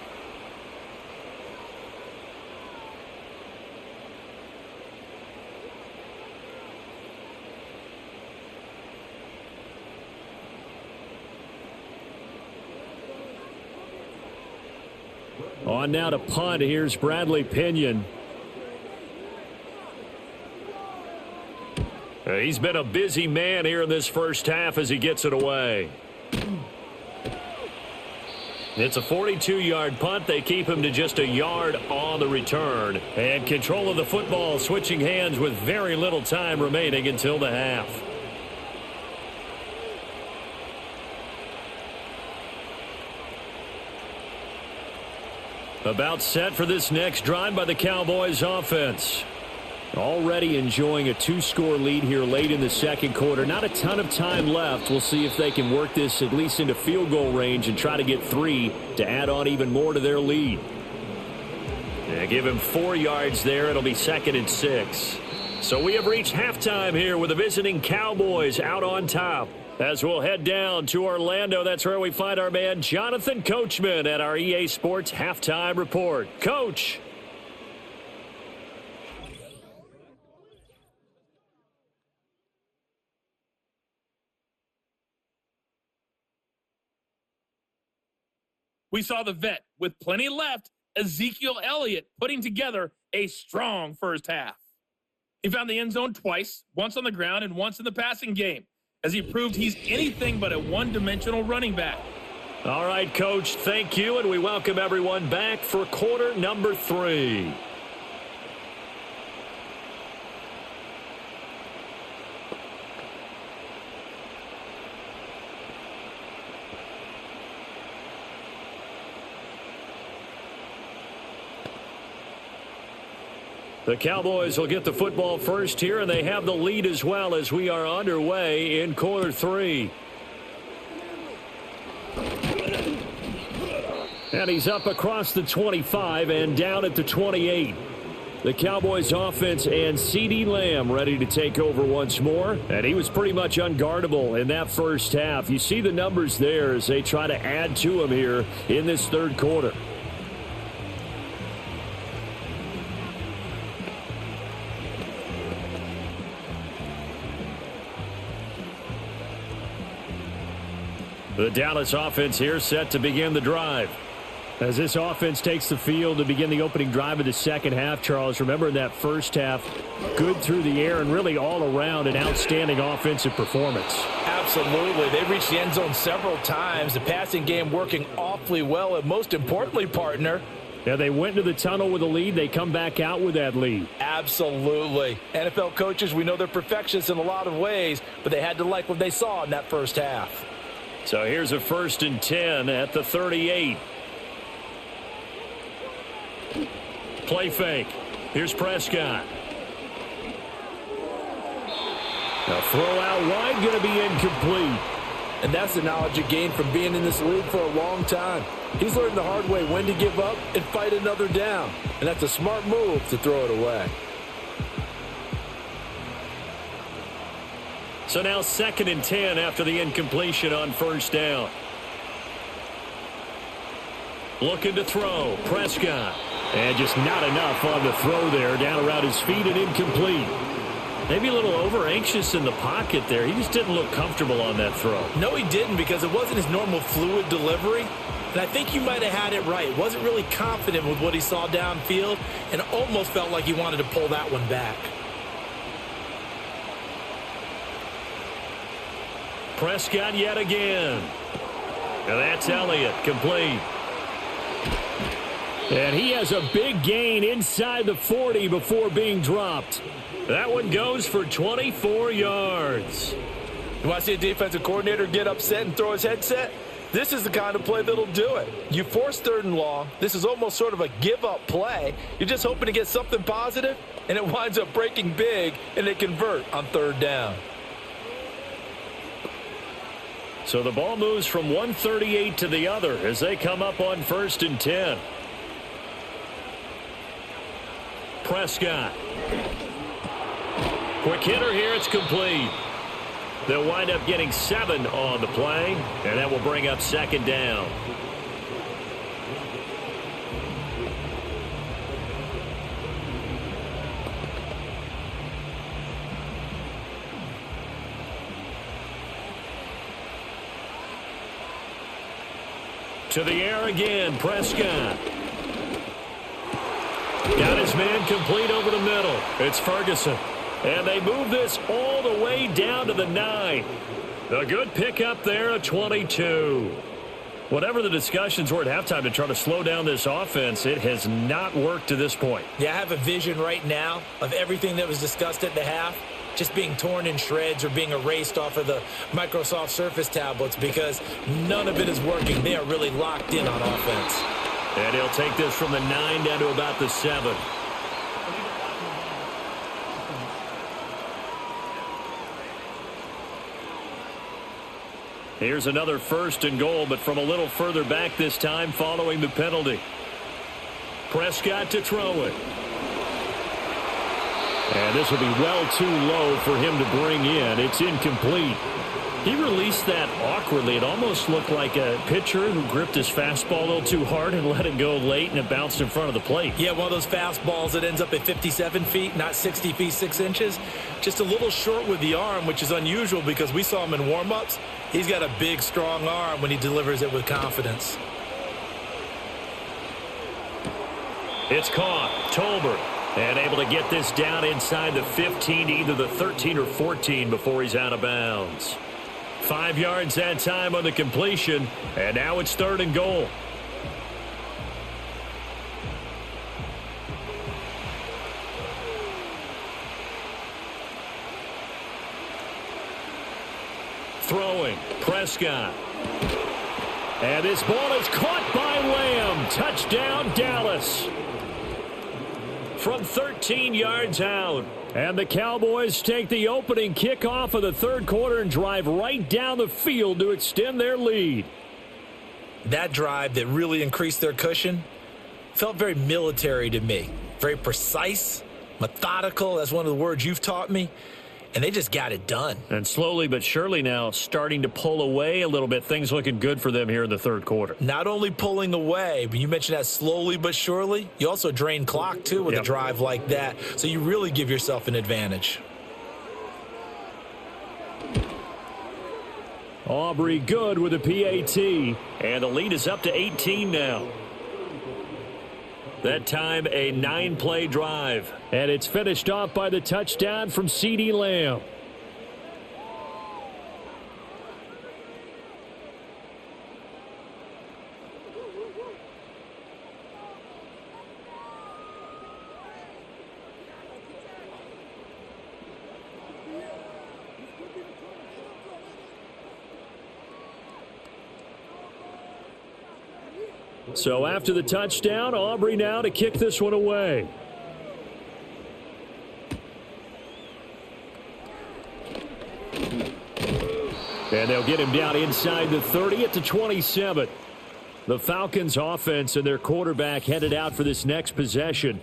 On now to punt. Here's Bradley Pinion. He's been a busy man here in this first half as he gets it away. It's a 42-yard punt. They keep him to just a yard on the return. And control of the football switching hands with very little time remaining until the half. About set for this next drive by the Cowboys offense. Already enjoying a 2-score lead here late in the second quarter. Not a ton of time left. We'll see if they can work this at least into field goal range and try to get 3 to add on even more to their lead. Give him 4 yards there. It'll be 2nd and 6. So we have reached halftime here with the visiting Cowboys out on top. As we'll head down to Orlando, that's where we find our man Jonathan Coachman at our EA Sports Halftime Report. Coach. We saw the vet with plenty left, Ezekiel Elliott, putting together a strong first half. He found the end zone twice, once on the ground and once in the passing game, as he proved he's anything but a one-dimensional running back. All right, Coach, thank you, and we welcome everyone back for quarter number 3. The Cowboys will get the football first here, and they have the lead as well as we are underway in quarter 3. And he's up across the 25 and down at the 28. The Cowboys offense and CeeDee Lamb ready to take over once more. And he was pretty much unguardable in that first half. You see the numbers there as they try to add to him here in this third quarter. The Dallas offense here set to begin the drive. As this offense takes the field to begin the opening drive of the second half, Charles, remember in that first half, good through the air and really all around an outstanding offensive performance. Absolutely. They reached the end zone several times. The passing game working awfully well. And most importantly, partner, yeah, they went into the tunnel with a lead. They come back out with that lead. Absolutely. NFL coaches, we know they're perfectionists in a lot of ways, but they had to like what they saw in that first half. So here's a 1st and 10 at the 38. Play fake. Here's Prescott. A throw out wide, going to be incomplete. And that's the knowledge he gained from being in this league for a long time. He's learned the hard way when to give up and fight another down. And that's a smart move to throw it away. So now 2nd and 10 after the incompletion on first down. Looking to throw. Prescott. And just not enough on the throw there. Down around his feet and incomplete. Maybe a little over-anxious in the pocket there. He just didn't look comfortable on that throw. No, he didn't, because it wasn't his normal fluid delivery. And I think you might have had it right. Wasn't really confident with what he saw downfield and almost felt like he wanted to pull that one back. Prescott yet again. And that's Elliott, complete. And he has a big gain inside the 40 before being dropped. That one goes for 24 yards. You want to see a defensive coordinator get upset and throw his headset? This is the kind of play that'll do it. You force 3rd and long. This is almost sort of a give-up play. You're just hoping to get something positive, and it winds up breaking big, and they convert on 3rd down. So the ball moves from 138 to the other as they come up on 1st and 10. Prescott. Quick hitter here, it's complete. They'll wind up getting 7 on the play, and that will bring up second down. To the air again, Prescott. Got his man complete over the middle. It's Ferguson. And they move this all the way down to the 9. A good pickup there at 22. Whatever the discussions were at halftime to try to slow down this offense, it has not worked to this point. Yeah, I have a vision right now of everything that was discussed at the half just being torn in shreds or being erased off of the Microsoft Surface tablets because none of it is working. They are really locked in on offense. And he'll take this from the 9 down to about the 7. Here's another 1st and goal, but from a little further back this time following the penalty. Prescott to throw it. And this will be well too low for him to bring in. It's incomplete. He released that awkwardly. It almost looked like a pitcher who gripped his fastball a little too hard and let it go late, and it bounced in front of the plate. Yeah, one of those fastballs that ends up at 57 feet, not 60 feet, 6 inches. Just a little short with the arm, which is unusual because we saw him in warm-ups. He's got a big, strong arm when he delivers it with confidence. It's caught. Tolbert. And able to get this down inside the 15 to either the 13 or 14 before he's out of bounds. 5 yards that time on the completion, and now it's 3rd and goal. Throwing, Prescott. And this ball is caught by Lamb. Touchdown, Dallas. From 13 yards out. And the Cowboys take the opening kickoff of the 3rd quarter and drive right down the field to extend their lead. That drive that really increased their cushion felt very military to me. Very precise, methodical. That's one of the words you've taught me. And they just got it done. And slowly but surely now starting to pull away a little bit. Things looking good for them here in the 3rd quarter. Not only pulling away, but you mentioned that slowly but surely. You also drain clock, too, with a drive like that. So you really give yourself an advantage. Aubrey good with a PAT. And the lead is up to 18 now. That time a 9-play drive. And it's finished off by the touchdown from CeeDee Lamb. So after the touchdown, Aubrey now to kick this one away. And they'll get him down inside the 30 at the 27. The Falcons offense and their quarterback headed out for this next possession.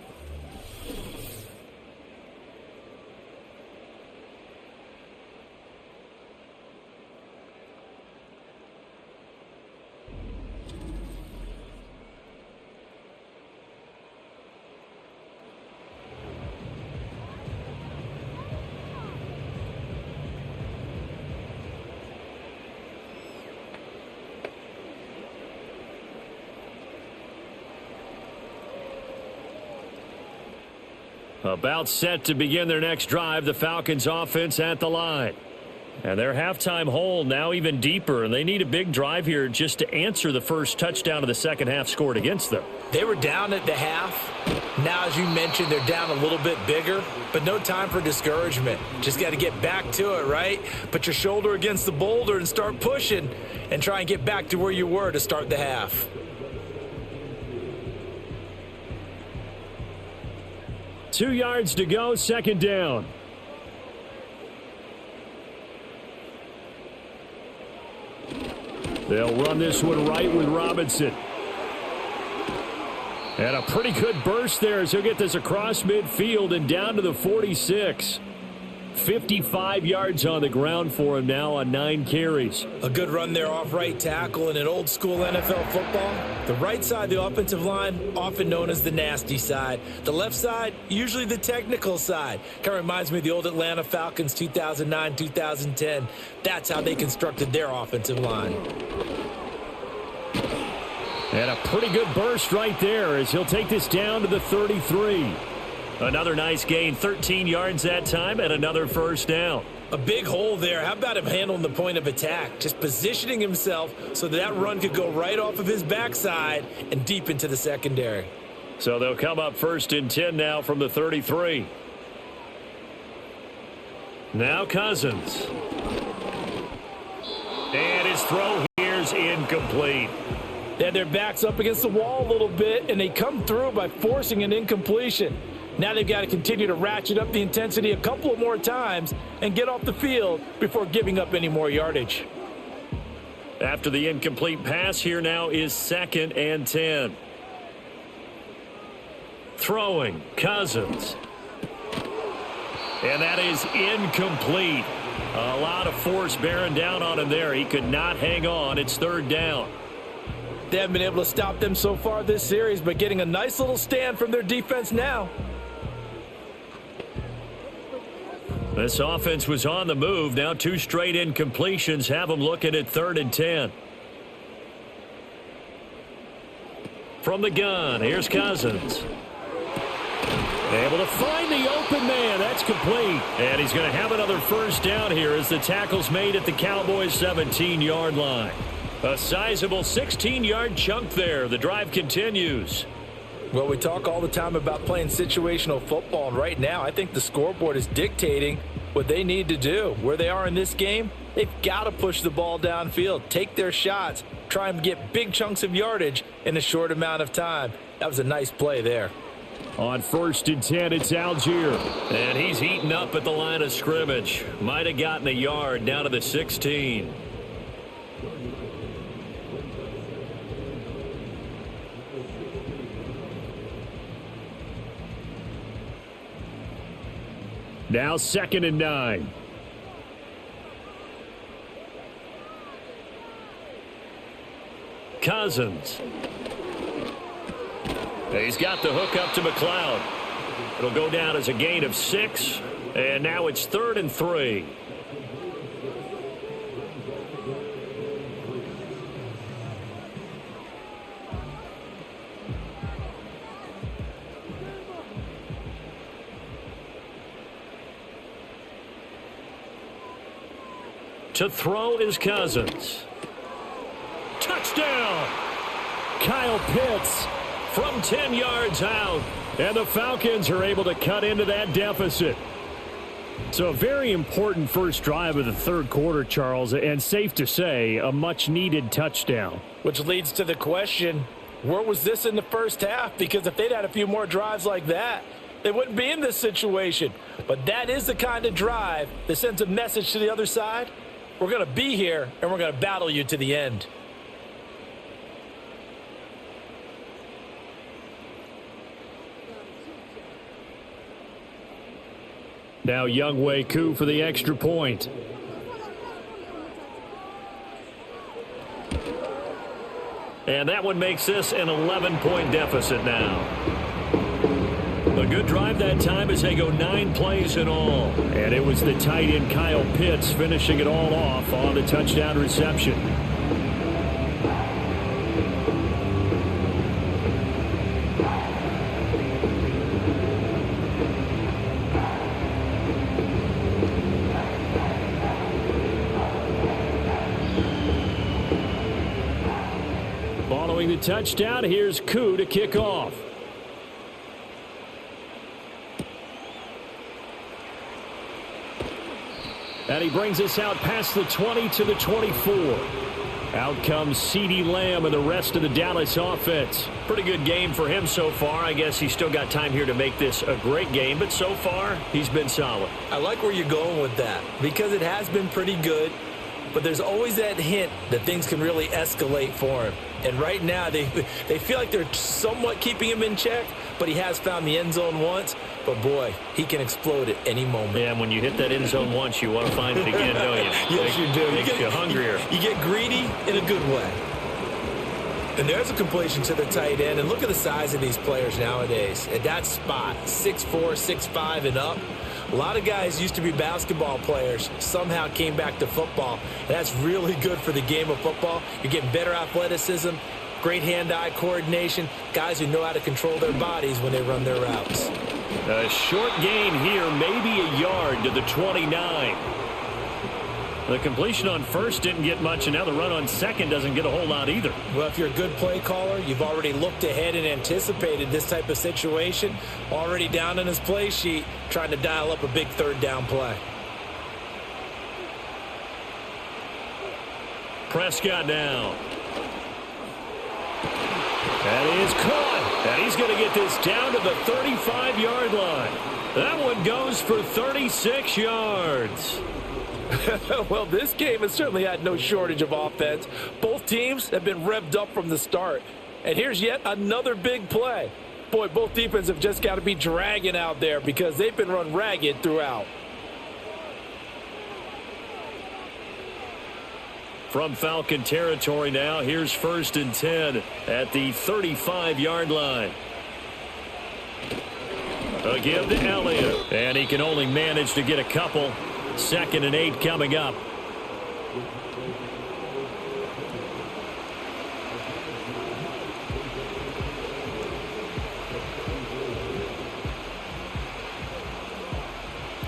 About set to begin their next drive, the Falcons offense at the line. And their halftime hole now even deeper, and they need a big drive here just to answer the first touchdown of the second half scored against them. They were down at the half. Now, as you mentioned, they're down a little bit bigger, but no time for discouragement. Just got to get back to it, right? Put your shoulder against the boulder and start pushing and try and get back to where you were to start the half. Two yards to go, second down. They'll run this one right with Robinson. And a pretty good burst there as he'll get this across midfield and down to the 46. 55 yards on the ground for him now on 9 carries. A good run there off right tackle in an old school NFL football. The right side of the offensive line, often known as the nasty side. The left side, usually the technical side. Kind of reminds me of the old Atlanta Falcons 2009, 2010. That's how they constructed their offensive line. And a pretty good burst right there as he'll take this down to the 33. Another nice gain, 13 yards that time, and another first down. A big hole there. How about him handling the point of attack? Just positioning himself so that run could go right off of his backside and deep into the secondary. So they'll come up 1st and 10 now from the 33. Now Cousins. And his throw here's incomplete. They had their backs up against the wall a little bit, and they come through by forcing an incompletion. Now they've got to continue to ratchet up the intensity a couple of more times and get off the field before giving up any more yardage. After the incomplete pass, here now is 2nd and 10. Throwing, Cousins. And that is incomplete. A lot of force bearing down on him there. He could not hang on. It's 3rd down. They haven't been able to stop them so far this series, but getting a nice little stand from their defense now. This offense was on the move. Now 2 straight incompletions have them looking at 3rd and 10. From the gun, here's Cousins. Able to find the open man. That's complete. And he's going to have another first down here as the tackle's made at the Cowboys' 17-yard line. A sizable 16-yard chunk there. The drive continues. Well, we talk all the time about playing situational football, and right now I think the scoreboard is dictating what they need to do. Where they are in this game, they've got to push the ball downfield, take their shots, try and get big chunks of yardage in a short amount of time. That was a nice play there. On 1st and 10, it's Algier. And he's eaten up at the line of scrimmage. Might have gotten a yard down to the 16. Now 2nd and 9. Cousins. He's got the hook up to McLeod. It'll go down as a gain of 6. And now it's 3rd and 3. To throw is Cousins. Touchdown! Kyle Pitts from 10 yards out. And the Falcons are able to cut into that deficit. So a very important first drive of the 3rd quarter, Charles, and safe to say, a much-needed touchdown. Which leads to the question, where was this in the first half? Because if they'd had a few more drives like that, they wouldn't be in this situation. But that is the kind of drive that sends a message to the other side. We're going to be here, and we're going to battle you to the end. Now Younghoe Koo for the extra point. And that one makes this an 11-point deficit now. A good drive that time as they go 9 plays in all. And it was the tight end Kyle Pitts finishing it all off on the touchdown reception. Following the touchdown, here's Koo to kick off. And he brings us out past the 20 to the 24. Out comes CeeDee Lamb and the rest of the Dallas offense. Pretty good game for him so far. I guess he's still got time here to make this a great game, but so far he's been solid. I like where you're going with that because it has been pretty good, but there's always that hint that things can really escalate for him. And right now, they feel like they're somewhat keeping him in check, but he has found the end zone once. But, boy, he can explode at any moment. Yeah, and when you hit that end zone once, you want to find it again, don't you? Yes, you do. Makes you hungrier. You get greedy in a good way. And there's a completion to the tight end. And look at the size of these players nowadays. At that spot, 6'4", 6'5", and up. A lot of guys used to be basketball players, somehow came back to football. And that's really good for the game of football. You're getting better athleticism, great hand-eye coordination, guys who know how to control their bodies when they run their routes. A short gain here, maybe a yard to the 29. The completion on first didn't get much, and now the run on second doesn't get a whole lot either. Well, if you're a good play caller, you've already looked ahead and anticipated this type of situation, already down on his play sheet, trying to dial up a big third down play. Prescott down. That is caught, and he's going to get this down to the 35-yard line. That one goes for 36 yards. Well, this game has certainly had no shortage of offense. Both teams have been revved up from the start. And here's yet another big play. Boy, both defenses have just got to be dragging out there because they've been run ragged throughout. From Falcon territory now, here's 1st and 10 at the 35-yard line. A give to Elliott, and he can only manage to get a couple. 2nd and 8 coming up.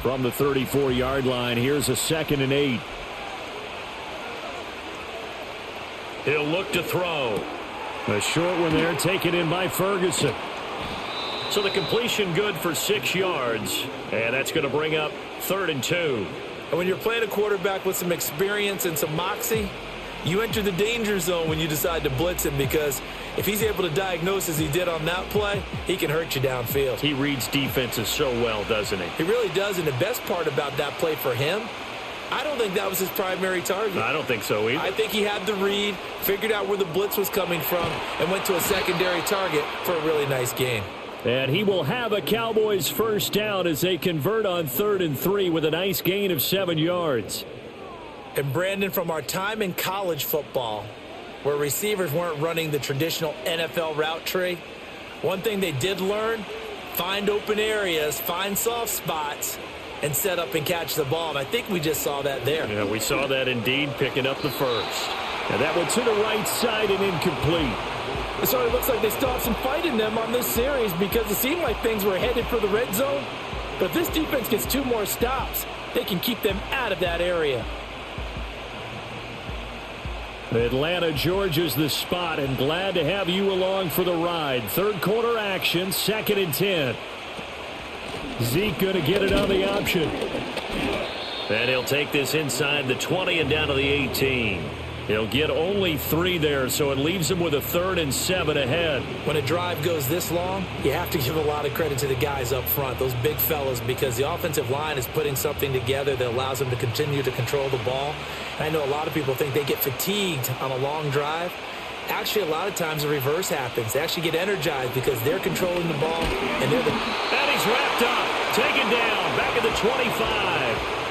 From the 34-yard line, here's a 2nd and 8. He'll look to throw. A short one there, taken in by Ferguson. So the completion good for 6 yards, and that's going to bring up 3rd and 2. And when you're playing a quarterback with some experience and some moxie, you enter the danger zone when you decide to blitz him, because if he's able to diagnose as he did on that play, he can hurt you downfield. He reads defenses so well, doesn't he? He really does, and the best part about that play for him, I don't think that was his primary target. I don't think so either. I think he had the read, figured out where the blitz was coming from, and went to a secondary target for a really nice gain. And he will have a Cowboys first down as they convert on 3rd and 3 with a nice gain of 7 yards. And Brandon, from our time in college football, where receivers weren't running the traditional NFL route tree, one thing they did learn, find open areas, find soft spots, and set up and catch the ball. And I think we just saw that there. Yeah, we saw that indeed, picking up the first. And that one to the right side and incomplete. It sort of looks like they still have some fight in them on this series, because it seemed like things were headed for the red zone. But if this defense gets 2 more stops, they can keep them out of that area. Atlanta, Georgia's the spot, and glad to have you along for the ride. 3rd quarter action, 2nd and 10. Zeke going to get it on the option. And he'll take this inside the 20 and down to the 18. He'll get only 3 there, so it leaves him with a 3rd and 7 ahead. When a drive goes this long, you have to give a lot of credit to the guys up front, those big fellas, because the offensive line is putting something together that allows them to continue to control the ball. And I know a lot of people think they get fatigued on a long drive. Actually, a lot of times the reverse happens. They actually get energized because they're controlling the ball, and they're the... And he's wrapped up, taken down, back at the 25.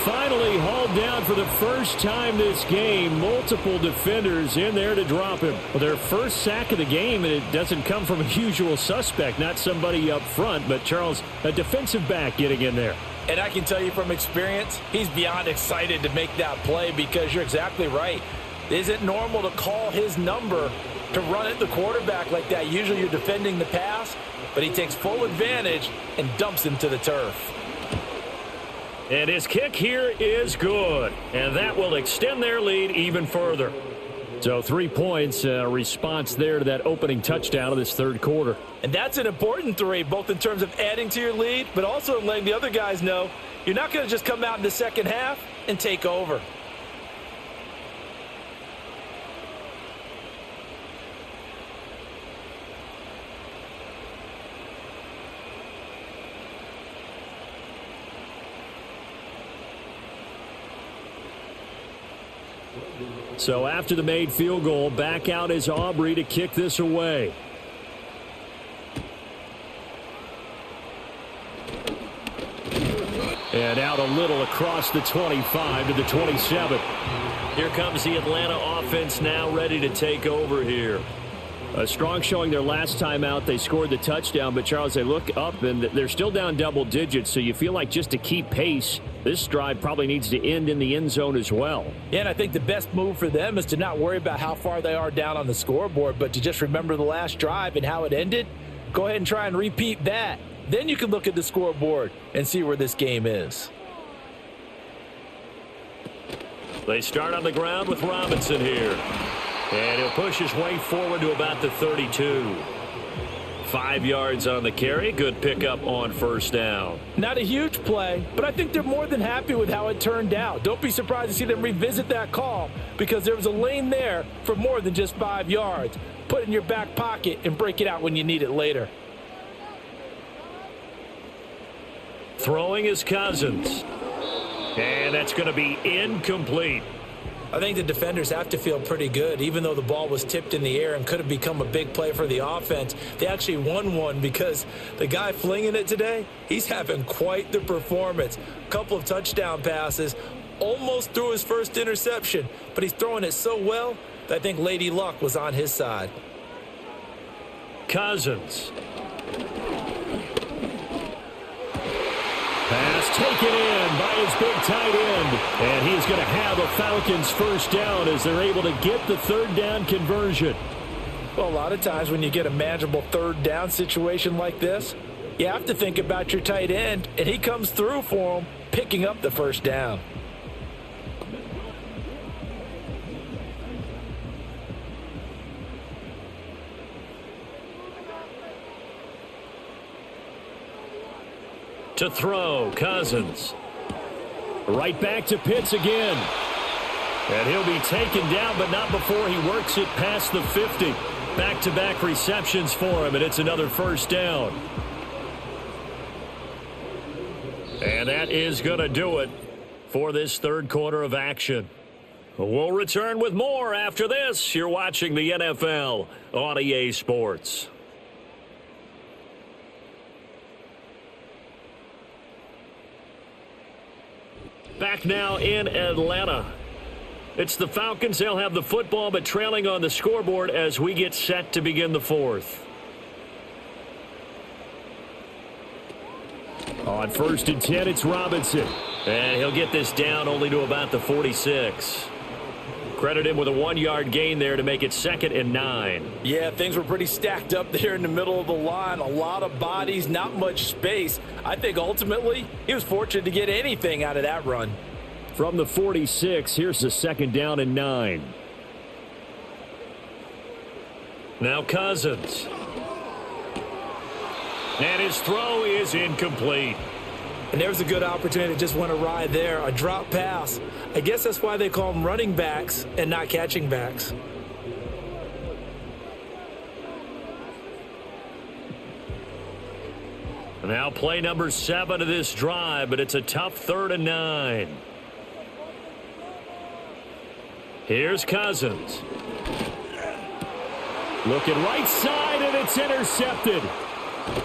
Finally hauled down for the first time this game. Multiple defenders in there to drop him. Well, their first sack of the game, and it doesn't come from a usual suspect, not somebody up front, but Charles, a defensive back getting in there. And I can tell you from experience, he's beyond excited to make that play, because you're exactly right. It isn't normal to call his number to run at the quarterback like that. Usually you're defending the pass, but he takes full advantage and dumps him to the turf. And his kick here is good, and that will extend their lead even further. So 3 points, response there to that opening touchdown of this 3rd quarter. And that's an important 3, both in terms of adding to your lead, but also letting the other guys know you're not going to just come out in the second half and take over. So after the made field goal, back out is Aubrey to kick this away. And out a little across the 25 to the 27. Here comes the Atlanta offense now ready to take over here. A strong showing their last time out. They scored the touchdown, but Charles, they look up and they're still down double digits, so you feel like just to keep pace, this drive probably needs to end in the end zone as well. Yeah, and I think the best move for them is to not worry about how far they are down on the scoreboard, but to just remember the last drive and how it ended. Go ahead and try and repeat that. Then you can look at the scoreboard and see where this game is. They start on the ground with Robinson here. And he'll push his way forward to about the 32. 5 yards on the carry. Good pickup on first down. Not a huge play, but I think they're more than happy with how it turned out. Don't be surprised to see them revisit that call because there was a lane there for more than just 5 yards. Put it in your back pocket and break it out when you need it later. Throwing is Cousins. And that's going to be incomplete. I think the defenders have to feel pretty good. Even though the ball was tipped in the air and could have become a big play for the offense, they actually won one because the guy flinging it today, he's having quite the performance. A couple of touchdown passes, almost threw his first interception, but he's throwing it so well that I think Lady Luck was on his side. Cousins. Pass taken in by his big tight end. And he's going to have a Falcons first down as they're able to get the third down conversion. Well, a lot of times when you get a manageable third down situation like this, you have to think about your tight end, and he comes through for him, picking up the first down. To throw, Cousins. Right back to Pitts again. And he'll be taken down, but not before he works it past the 50. Back-to-back receptions for him, and it's another first down. And that is going to do it for this third quarter of action. We'll return with more after this. You're watching the NFL on EA Sports. Back now in Atlanta. It's the Falcons. They'll have the football, but trailing on the scoreboard as we get set to begin the fourth. On 1st and 10, it's Robinson. And he'll get this down only to about the 46. Credit him with a 1-yard gain there to make it 2nd and 9. Yeah, things were pretty stacked up there in the middle of the line. A lot of bodies, not much space. I think ultimately he was fortunate to get anything out of that run. From the 46, here's the 2nd down and 9. Now Cousins. And his throw is incomplete. And there's a good opportunity to just went awry there. A drop pass. I guess that's why they call them running backs and not catching backs. Now play number 7 of this drive, but it's a tough 3rd and 9. Here's Cousins. Looking right side, and it's intercepted.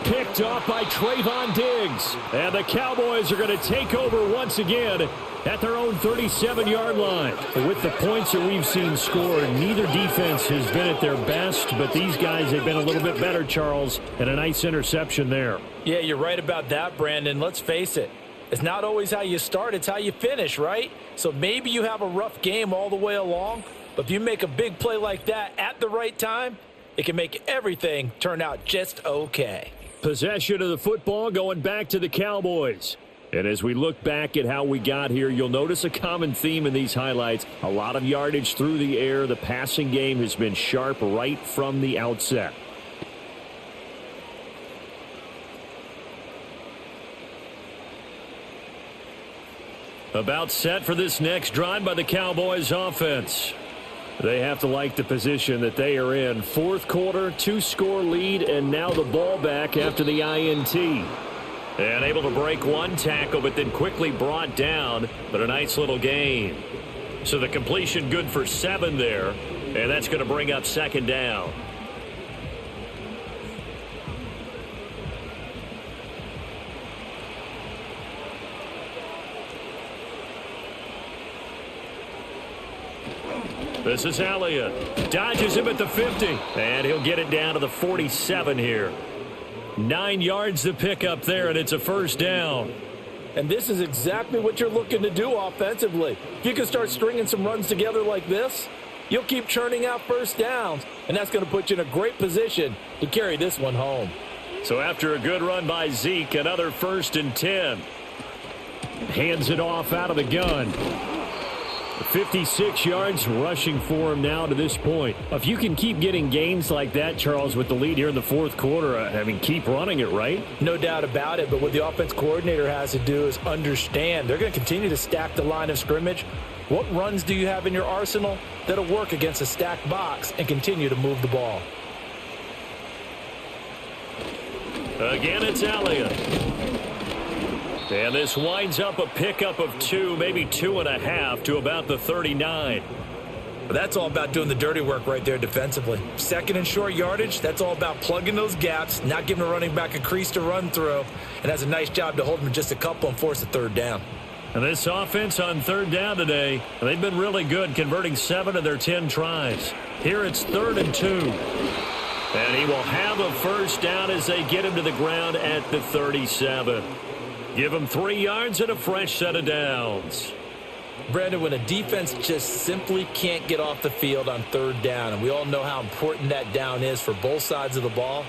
Picked off by Trayvon Diggs. And the Cowboys are going to take over once again at their own 37-yard line. With the points that we've seen scored, neither defense has been at their best, but these guys have been a little bit better, Charles, and a nice interception there. Yeah, you're right about that, Brandon. Let's face it. It's not always how you start, it's how you finish, right? So maybe you have a rough game all the way along, but if you make a big play like that at the right time, it can make everything turn out just okay. Possession of the football going back to the Cowboys. And as we look back at how we got here, you'll notice a common theme in these highlights. A lot of yardage through the air. The passing game has been sharp right from the outset. About set for this next drive by the Cowboys offense. They have to like the position that they are in. 4th quarter, 2-score lead, and now the ball back after the INT. And able to break one tackle, but then quickly brought down, but a nice little gain. So the completion good for 7 there, and that's going to bring up second down. This is Elliott. Dodges him at the 50, and he'll get it down to the 47 here. 9 yards to pick up there, and it's a first down. And this is exactly what you're looking to do offensively. If you can start stringing some runs together like this, you'll keep churning out first downs, and that's going to put you in a great position to carry this one home. So after a good run by Zeke, another 1st and 10. Hands it off out of the gun. 56 yards rushing for him now to this point. If you can keep getting gains like that, Charles, with the lead here in the 4th quarter, I mean, keep running it, right? No doubt about it, but what the offense coordinator has to do is understand they're going to continue to stack the line of scrimmage. What runs do you have in your arsenal that'll work against a stacked box and continue to move the ball? Again, it's Elliott. And this winds up a pickup of 2, maybe 2.5 to about the 39. That's all about doing the dirty work right there defensively. 2nd and short yardage, that's all about plugging those gaps, not giving a running back a crease to run through, and has a nice job to hold him just a couple and force a 3rd down. And this offense on 3rd down today, they've been really good, converting 7 of their 10 tries. Here it's 3rd and 2. And he will have a first down as they get him to the ground at the 37. Give him 3 yards and a fresh set of downs. Brandon, when a defense just simply can't get off the field on 3rd down, and we all know how important that down is for both sides of the ball,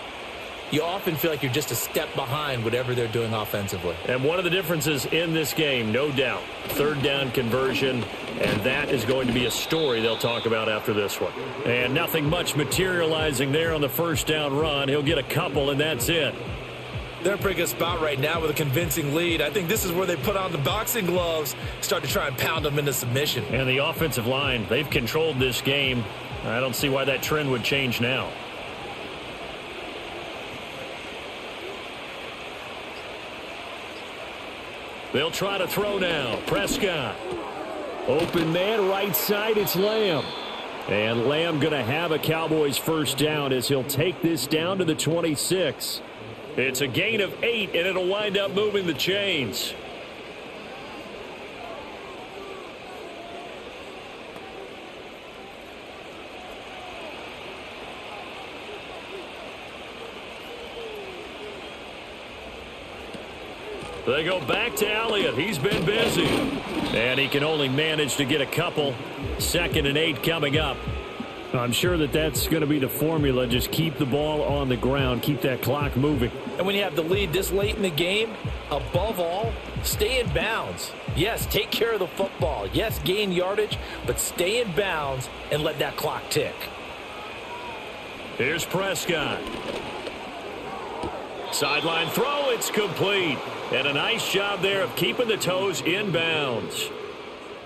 you often feel like you're just a step behind whatever they're doing offensively. And one of the differences in this game, no doubt, 3rd down conversion, and that is going to be a story they'll talk about after this one. And nothing much materializing there on the first down run. He'll get a couple, and that's it. They're in a pretty good spot right now with a convincing lead. I think this is where they put on the boxing gloves, start to try and pound them into submission. And the offensive line, they've controlled this game. I don't see why that trend would change now. They'll try to throw now. Prescott. Open man, right side, it's Lamb. And Lamb going to have a Cowboys first down as he'll take this down to the 26. It's a gain of 8, and it'll wind up moving the chains. They go back to Elliott. He's been busy. And he can only manage to get a couple. 2nd and 8 coming up. I'm sure that that's going to be the formula. Just keep the ball on the ground. Keep that clock moving. And when you have the lead this late in the game, above all, stay in bounds. Yes, take care of the football. Yes, gain yardage, but stay in bounds and let that clock tick. Here's Prescott. Sideline throw, it's complete. And a nice job there of keeping the toes in bounds.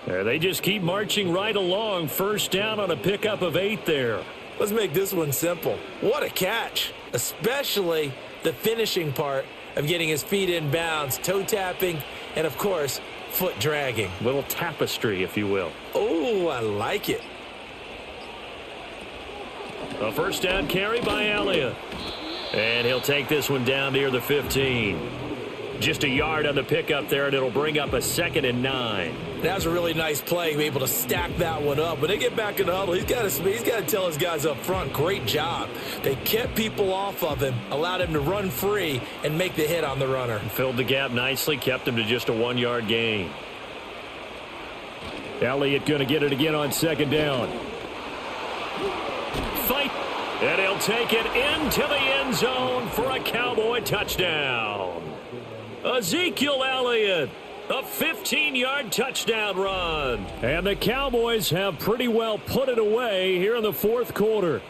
There, they just keep marching right along. First down on a pickup of 8 there. Let's make this one simple. What a catch, especially the finishing part of getting his feet in bounds, toe tapping, and, of course, foot dragging. Little tapestry, if you will. Oh, I like it. A first down carry by Elliott. And he'll take this one down near the 15. Just a yard on the pickup there, and it'll bring up a 2nd and 9. That was a really nice play, be able to stack that one up. When they get back in the huddle, he's got to tell his guys up front, great job. They kept people off of him, allowed him to run free and make the hit on the runner. Filled the gap nicely, kept him to just a 1-yard gain. Elliott going to get it again on 2nd down. Fight, and he'll take it into the end zone for a Cowboy touchdown. Ezekiel Elliott, a 15-yard touchdown run. And the Cowboys have pretty well put it away here in the 4th quarter.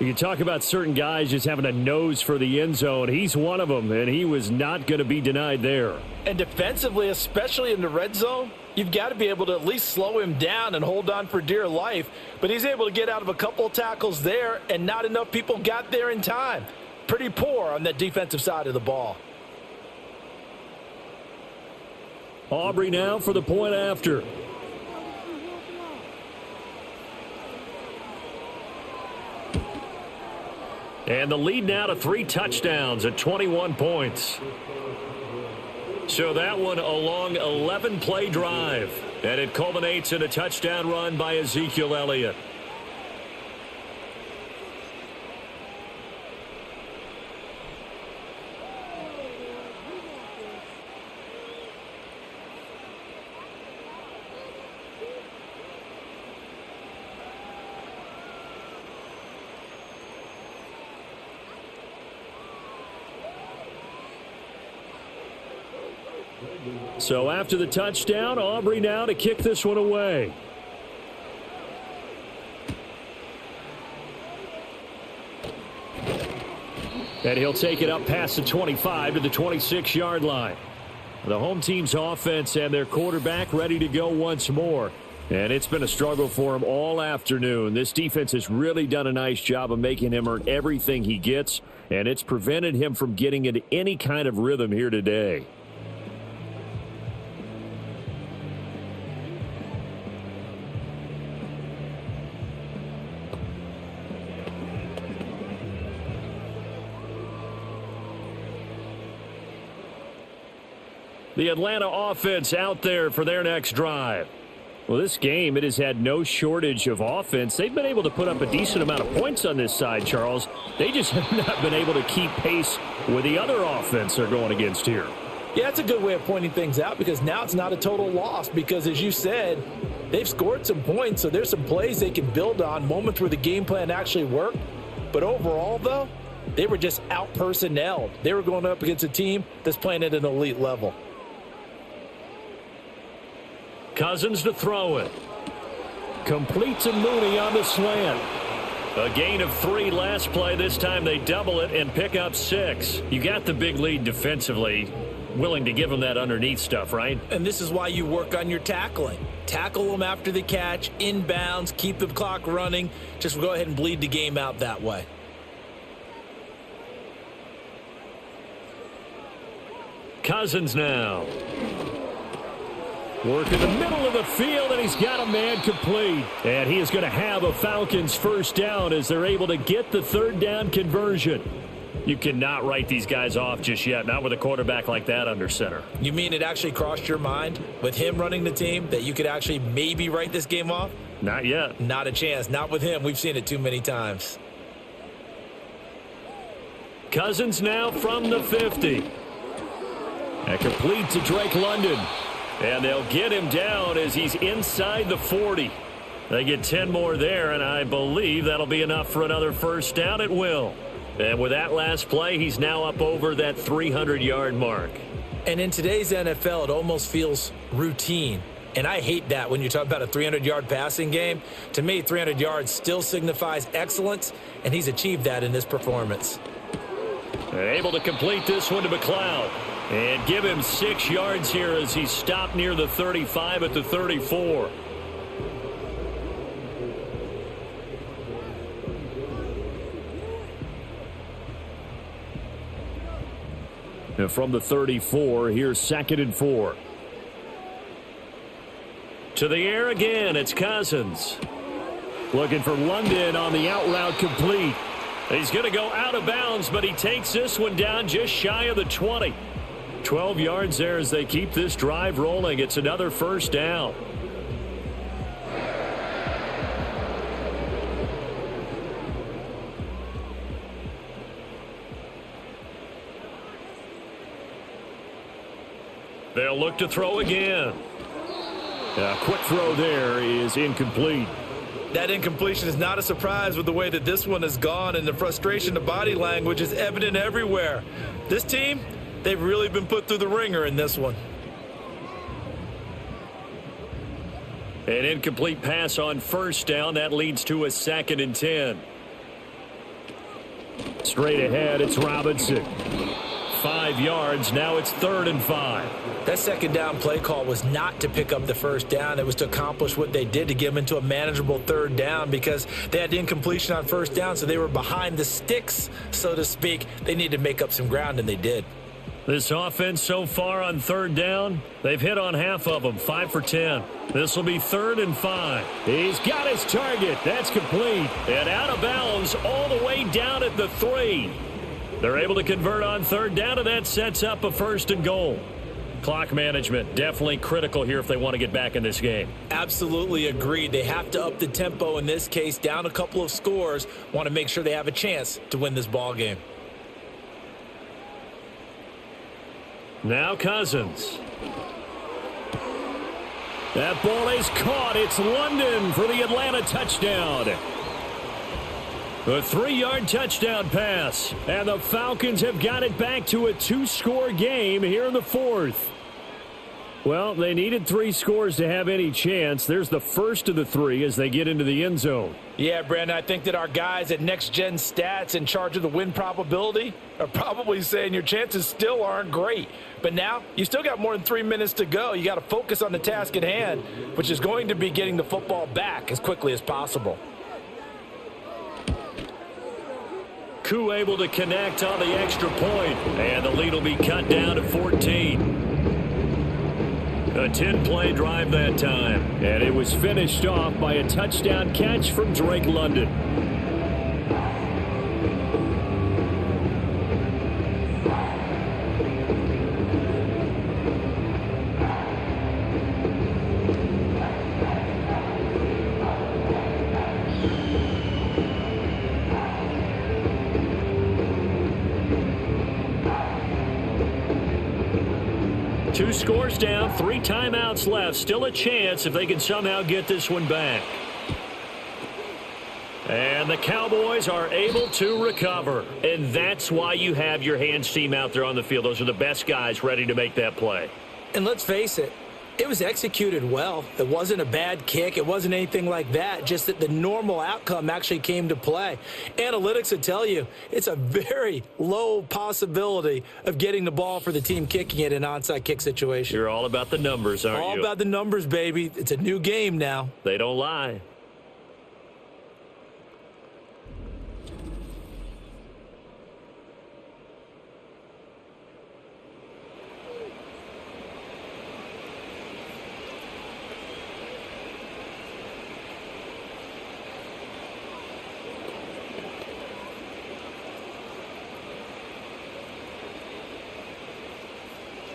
You can talk about certain guys just having a nose for the end zone. He's one of them, and he was not going to be denied there. And defensively, especially in the red zone, you've got to be able to at least slow him down and hold on for dear life. But he's able to get out of a couple of tackles there, and not enough people got there in time. Pretty poor on that defensive side of the ball. Aubrey now for the point after. And the lead now to 3 touchdowns at 21 points. So that one a long 11-play drive. And it culminates in a touchdown run by Ezekiel Elliott. So after the touchdown, Aubrey now to kick this one away. And he'll take it up past the 25 to the 26-yard line. The home team's offense and their quarterback ready to go once more. And it's been a struggle for him all afternoon. This defense has really done a nice job of making him earn everything he gets, and it's prevented him from getting into any kind of rhythm here today. The Atlanta offense out there for their next drive. Well, this game, it has had no shortage of offense. They've been able to put up a decent amount of points on this side, Charles. They just have not been able to keep pace with the other offense they're going against here. Yeah, that's a good way of pointing things out because now it's not a total loss because, as you said, they've scored some points, so there's some plays they can build on, moments where the game plan actually worked. But overall, though, they were just out-personnelled. They were going up against a team that's playing at an elite level. Cousins to throw it. Complete to Mooney on the slant. A gain of 3 last play. This time they double it and pick up 6. You got the big lead defensively. Willing to give them that underneath stuff, right? And this is why you work on your tackling. Tackle them after the catch, inbounds, keep the clock running. Just go ahead and bleed the game out that way. Cousins now. Work in the middle of the field, and he's got a man complete. And he is going to have a Falcons first down as they're able to get the 3rd down conversion. You cannot write these guys off just yet, not with a quarterback like that under center. You mean it actually crossed your mind with him running the team that you could actually maybe write this game off? Not yet. Not a chance. Not with him. We've seen it too many times. Cousins now from the 50. And complete to Drake London. And they'll get him down as he's inside the 40. They get 10 more there, and I believe that'll be enough for another first down. It will. And with that last play, he's now up over that 300-yard mark. And in today's NFL, it almost feels routine. And I hate that when you talk about a 300-yard passing game. To me, 300 yards still signifies excellence, and he's achieved that in this performance. And able to complete this one to McLeod. And give him 6 yards here as he stopped near the 35 at the 34. And from the 34, here's 2nd and 4. To the air again, it's Cousins. Looking for London on the out route complete. He's going to go out of bounds, but he takes this one down just shy of the 20. 12 yards there as they keep this drive rolling. It's another first down. They'll look to throw again. A quick throw there is incomplete. That incompletion is not a surprise with the way that this one has gone, and the frustration of body language is evident everywhere. This team, they've really been put through the ringer in this one. An incomplete pass on first down. That leads to a 2nd and 10. Straight ahead, it's Robinson. 5 yards. Now it's 3rd and 5. That second down play call was not to pick up the first down. It was to accomplish what they did, to get them into a manageable 3rd down, because they had incompletion on first down, so they were behind the sticks, so to speak. They needed to make up some ground, and they did. This offense so far on third down, they've hit on half of them, 5 for 10. This will be 3rd and 5. He's got his target. That's complete. And out of bounds all the way down at the 3. They're able to convert on third down, and that sets up a 1st and goal. Clock management, definitely critical here if they want to get back in this game. Absolutely agreed. They have to up the tempo in this case, down a couple of scores. Want to make sure they have a chance to win this ball game. Now Cousins. That ball is caught. It's London for the Atlanta touchdown. A 3-yard touchdown pass. And the Falcons have got it back to a 2-score game here in the 4th. Well, they needed 3 scores to have any chance. There's the first of the 3 as they get into the end zone. Yeah, Brandon, I think that our guys at Next Gen Stats in charge of the win probability are probably saying your chances still aren't great. But now you still got more than 3 minutes to go. You got to focus on the task at hand, which is going to be getting the football back as quickly as possible. Koo able to connect on the extra point, and the lead will be cut down to 14. A 10-play drive that time, and it was finished off by a touchdown catch from Drake London. Two scores down, 3 timeouts left. Still a chance if they can somehow get this one back. And the Cowboys are able to recover. And that's why you have your hands team out there on the field. Those are the best guys ready to make that play. And let's face it, it was executed well. It wasn't a bad kick. It wasn't anything like that. Just that the normal outcome actually came to play. Analytics would tell you it's a very low possibility of getting the ball for the team kicking it in an onside kick situation. You're all about the numbers, aren't you? All about the numbers, baby. It's a new game now. They don't lie.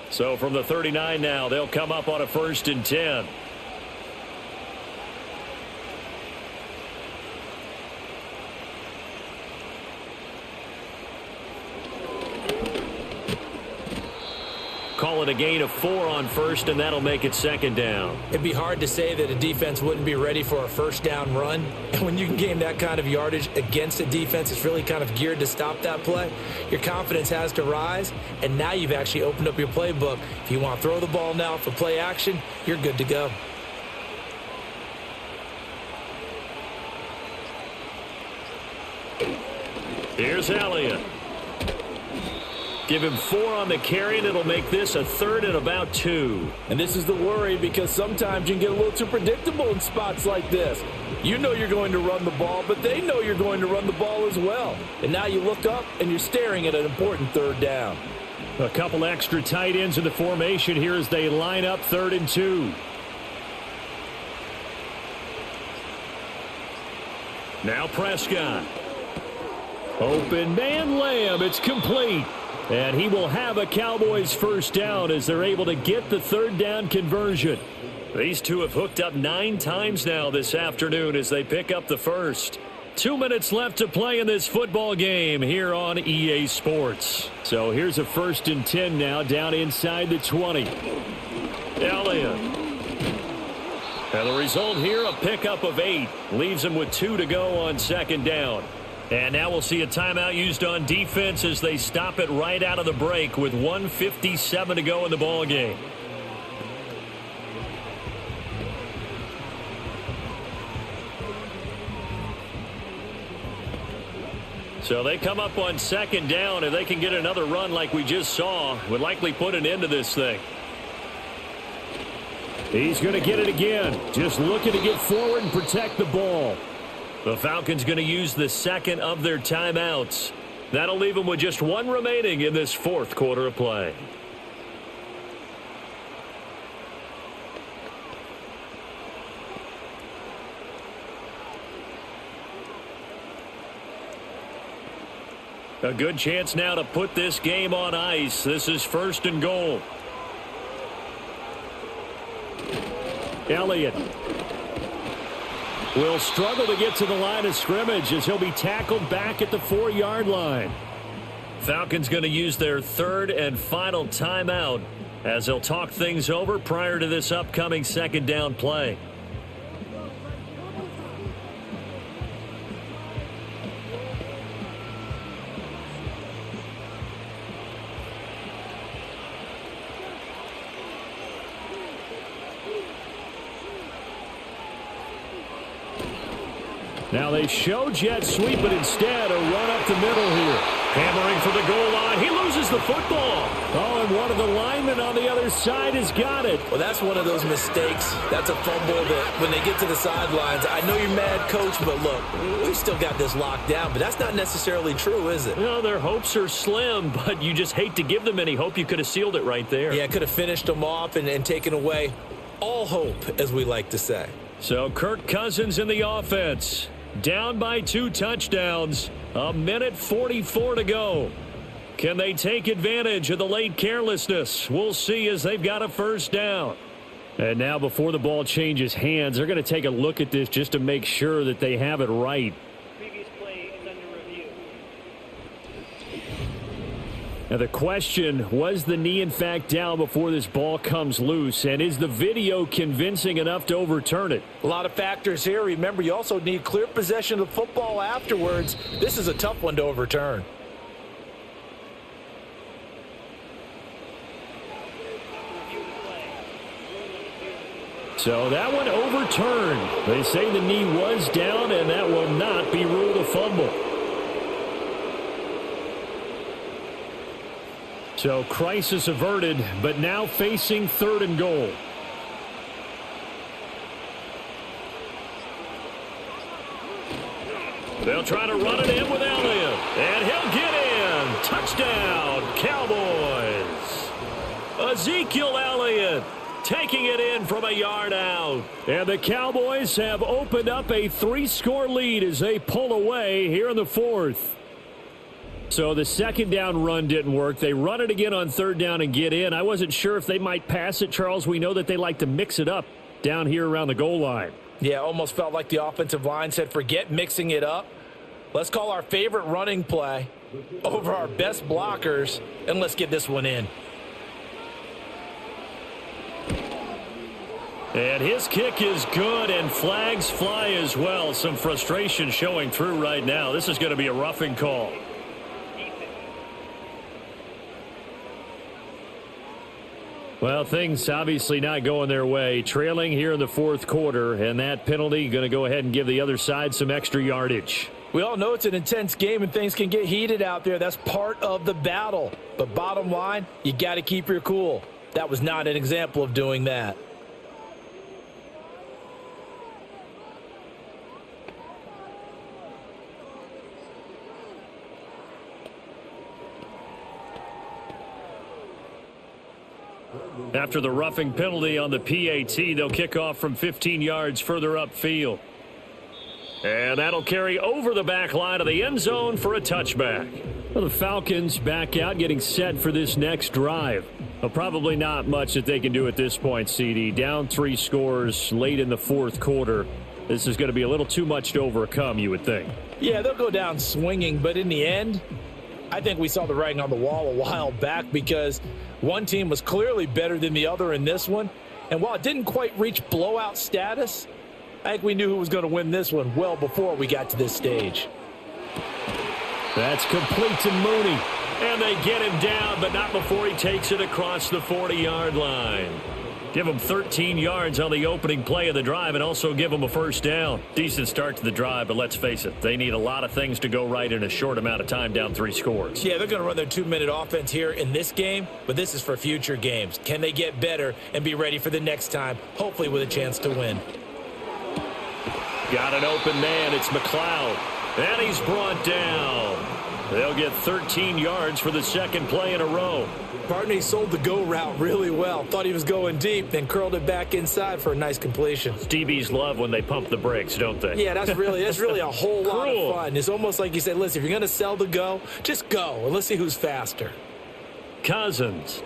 So from the 39 now, they'll come up on a 1st and 10. Call it a gain of 4 on 1st, and that'll make it 2nd down. It'd be hard to say that a defense wouldn't be ready for a 1st down run. And when you can gain that kind of yardage against a defense that's really kind of geared to stop that play, your confidence has to rise. And now you've actually opened up your playbook. If you want to throw the ball now for play action, you're good to go. Here's Elliott. Give him 4 on the carry, and it'll make this a 3rd and about 2. And this is the worry, because sometimes you can get a little too predictable in spots like this. You know you're going to run the ball, but they know you're going to run the ball as well. And now you look up, and you're staring at an important 3rd down. A couple extra tight ends in the formation here as they line up 3rd and 2. Now Prescott. Open man Lamb. It's complete. And he will have a Cowboys 1st down as they're able to get the 3rd down conversion. These two have hooked up 9 times now this afternoon as they pick up the 1st. 2 minutes left to play in this football game here on EA Sports. So here's a 1st and 10 now down inside the 20. Elliott. And the result here, a pickup of 8. Leaves him with 2 to go on 2nd down. And now we'll see a timeout used on defense as they stop it right out of the break with 1:57 to go in the ball game. So they come up on 2nd down, and they can get another run like we just saw. Would likely put an end to this thing. He's going to get it again. Just looking to get forward and protect the ball. The Falcons going to use the 2nd of their timeouts. That'll leave them with just one remaining in this fourth quarter of play. A good chance now to put this game on ice. This is 1st and goal. Elliott will struggle to get to the line of scrimmage as he'll be tackled back at the 4-yard line. Falcons going to use their 3rd and final timeout as they'll talk things over prior to this upcoming 2nd down play. Now they show jet sweep, but instead a run up the middle here. Hammering for the goal line. He loses the football. Oh, and one of the linemen on the other side has got it. Well, that's one of those mistakes. That's a fumble that when they get to the sidelines, I know you're mad, Coach, but look, we've still got this locked down. But that's not necessarily true, is it? No, their hopes are slim, but you just hate to give them any hope. You could have sealed it right there. Yeah, could have finished them off and taken away all hope, as we like to say. So Kirk Cousins in the offense. Down by 2 touchdowns. 1:44 to go. Can they take advantage of the late carelessness? We'll see as they've got a 1st down. And now before the ball changes hands, they're going to take a look at this just to make sure that they have it right. Previous play is under review. Now the question, was the knee in fact down before this ball comes loose? And is the video convincing enough to overturn it? A lot of factors here. Remember, you also need clear possession of the football afterwards. This is a tough one to overturn. So that one overturned. They say the knee was down, and that will not be ruled a fumble. So crisis averted, but now facing 3rd and goal. They'll try to run it in with Elliott, and he'll get in. Touchdown, Cowboys. Ezekiel Elliott taking it in from a yard out. And the Cowboys have opened up a 3-score lead as they pull away here in the 4th. So the 2nd down run didn't work. They run it again on 3rd down and get in. I wasn't sure if they might pass it, Charles. We know that they like to mix it up down here around the goal line. Yeah, almost felt like the offensive line said, forget mixing it up. Let's call our favorite running play over our best blockers, and let's get this one in. And his kick is good, and flags fly as well. Some frustration showing through right now. This is going to be a roughing call. Well, things obviously not going their way. Trailing here in the 4th quarter, and that penalty going to go ahead and give the other side some extra yardage. We all know it's an intense game and things can get heated out there. That's part of the battle. But bottom line, you got to keep your cool. That was not an example of doing that. After the roughing penalty on the PAT, they'll kick off from 15 yards further upfield. And that'll carry over the back line of the end zone for a touchback. Well, the Falcons back out, getting set for this next drive. Well, probably not much that they can do at this point, CD. Down 3 scores late in the 4th quarter. This is going to be a little too much to overcome, you would think. Yeah, they'll go down swinging, but in the end, I think we saw the writing on the wall a while back because one team was clearly better than the other in this one. And while it didn't quite reach blowout status, I think we knew who was going to win this one well before we got to this stage. That's complete to Mooney. And they get him down, but not before he takes it across the 40-yard line. Give him 13 yards on the opening play of the drive and also give him a 1st down. Decent start to the drive, but let's face it, they need a lot of things to go right in a short amount of time, down 3 scores. Yeah, they're going to run their 2-minute offense here in this game, but this is for future games. Can they get better and be ready for the next time, hopefully with a chance to win? Got an open man. It's McLeod. And he's brought down. They'll get 13 yards for the second play in a row. Barney sold the go route really well. Thought he was going deep, then curled it back inside for a nice completion. DBs love when they pump the brakes, don't they? Yeah, that's really a whole lot of fun. It's almost like you said, listen, if you're going to sell the go, just go, and let's see who's faster. Cousins.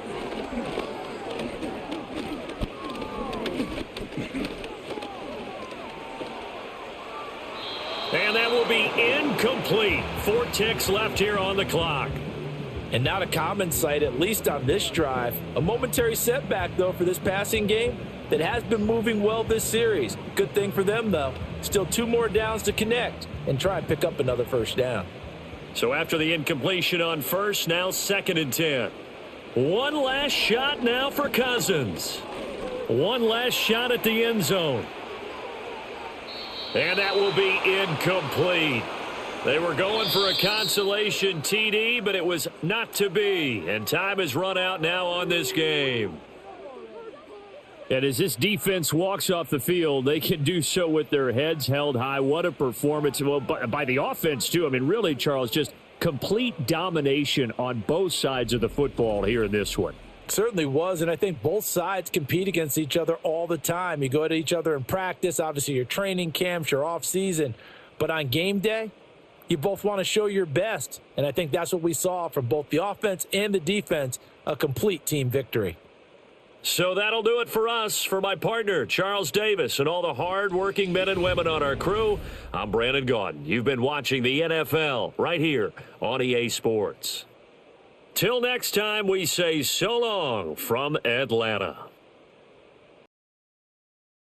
And that will be incomplete. 4 ticks left here on the clock. And not a common sight, at least on this drive. A momentary setback, though, for this passing game that has been moving well this series. Good thing for them, though. Still 2 more downs to connect and try and pick up another first down. So after the incompletion on first, now 2nd and 10. One last shot now for Cousins. One last shot at the end zone. And that will be incomplete. They were going for a consolation TD, but it was not to be. And time has run out now on this game. And as this defense walks off the field, they can do so with their heads held high. What a performance. Well, by the offense, too. I mean, really, Charles, just complete domination on both sides of the football here in this one. Certainly was, and I think both sides compete against each other all the time. You go at each other in practice, obviously your training camps, your off-season, but on game day, you both want to show your best, and I think that's what we saw from both the offense and the defense, a complete team victory. So that'll do it for us. For my partner, Charles Davis, and all the hard-working men and women on our crew, I'm Brandon Gaudin. You've been watching the NFL right here on EA Sports. Till next time, we say so long from Atlanta.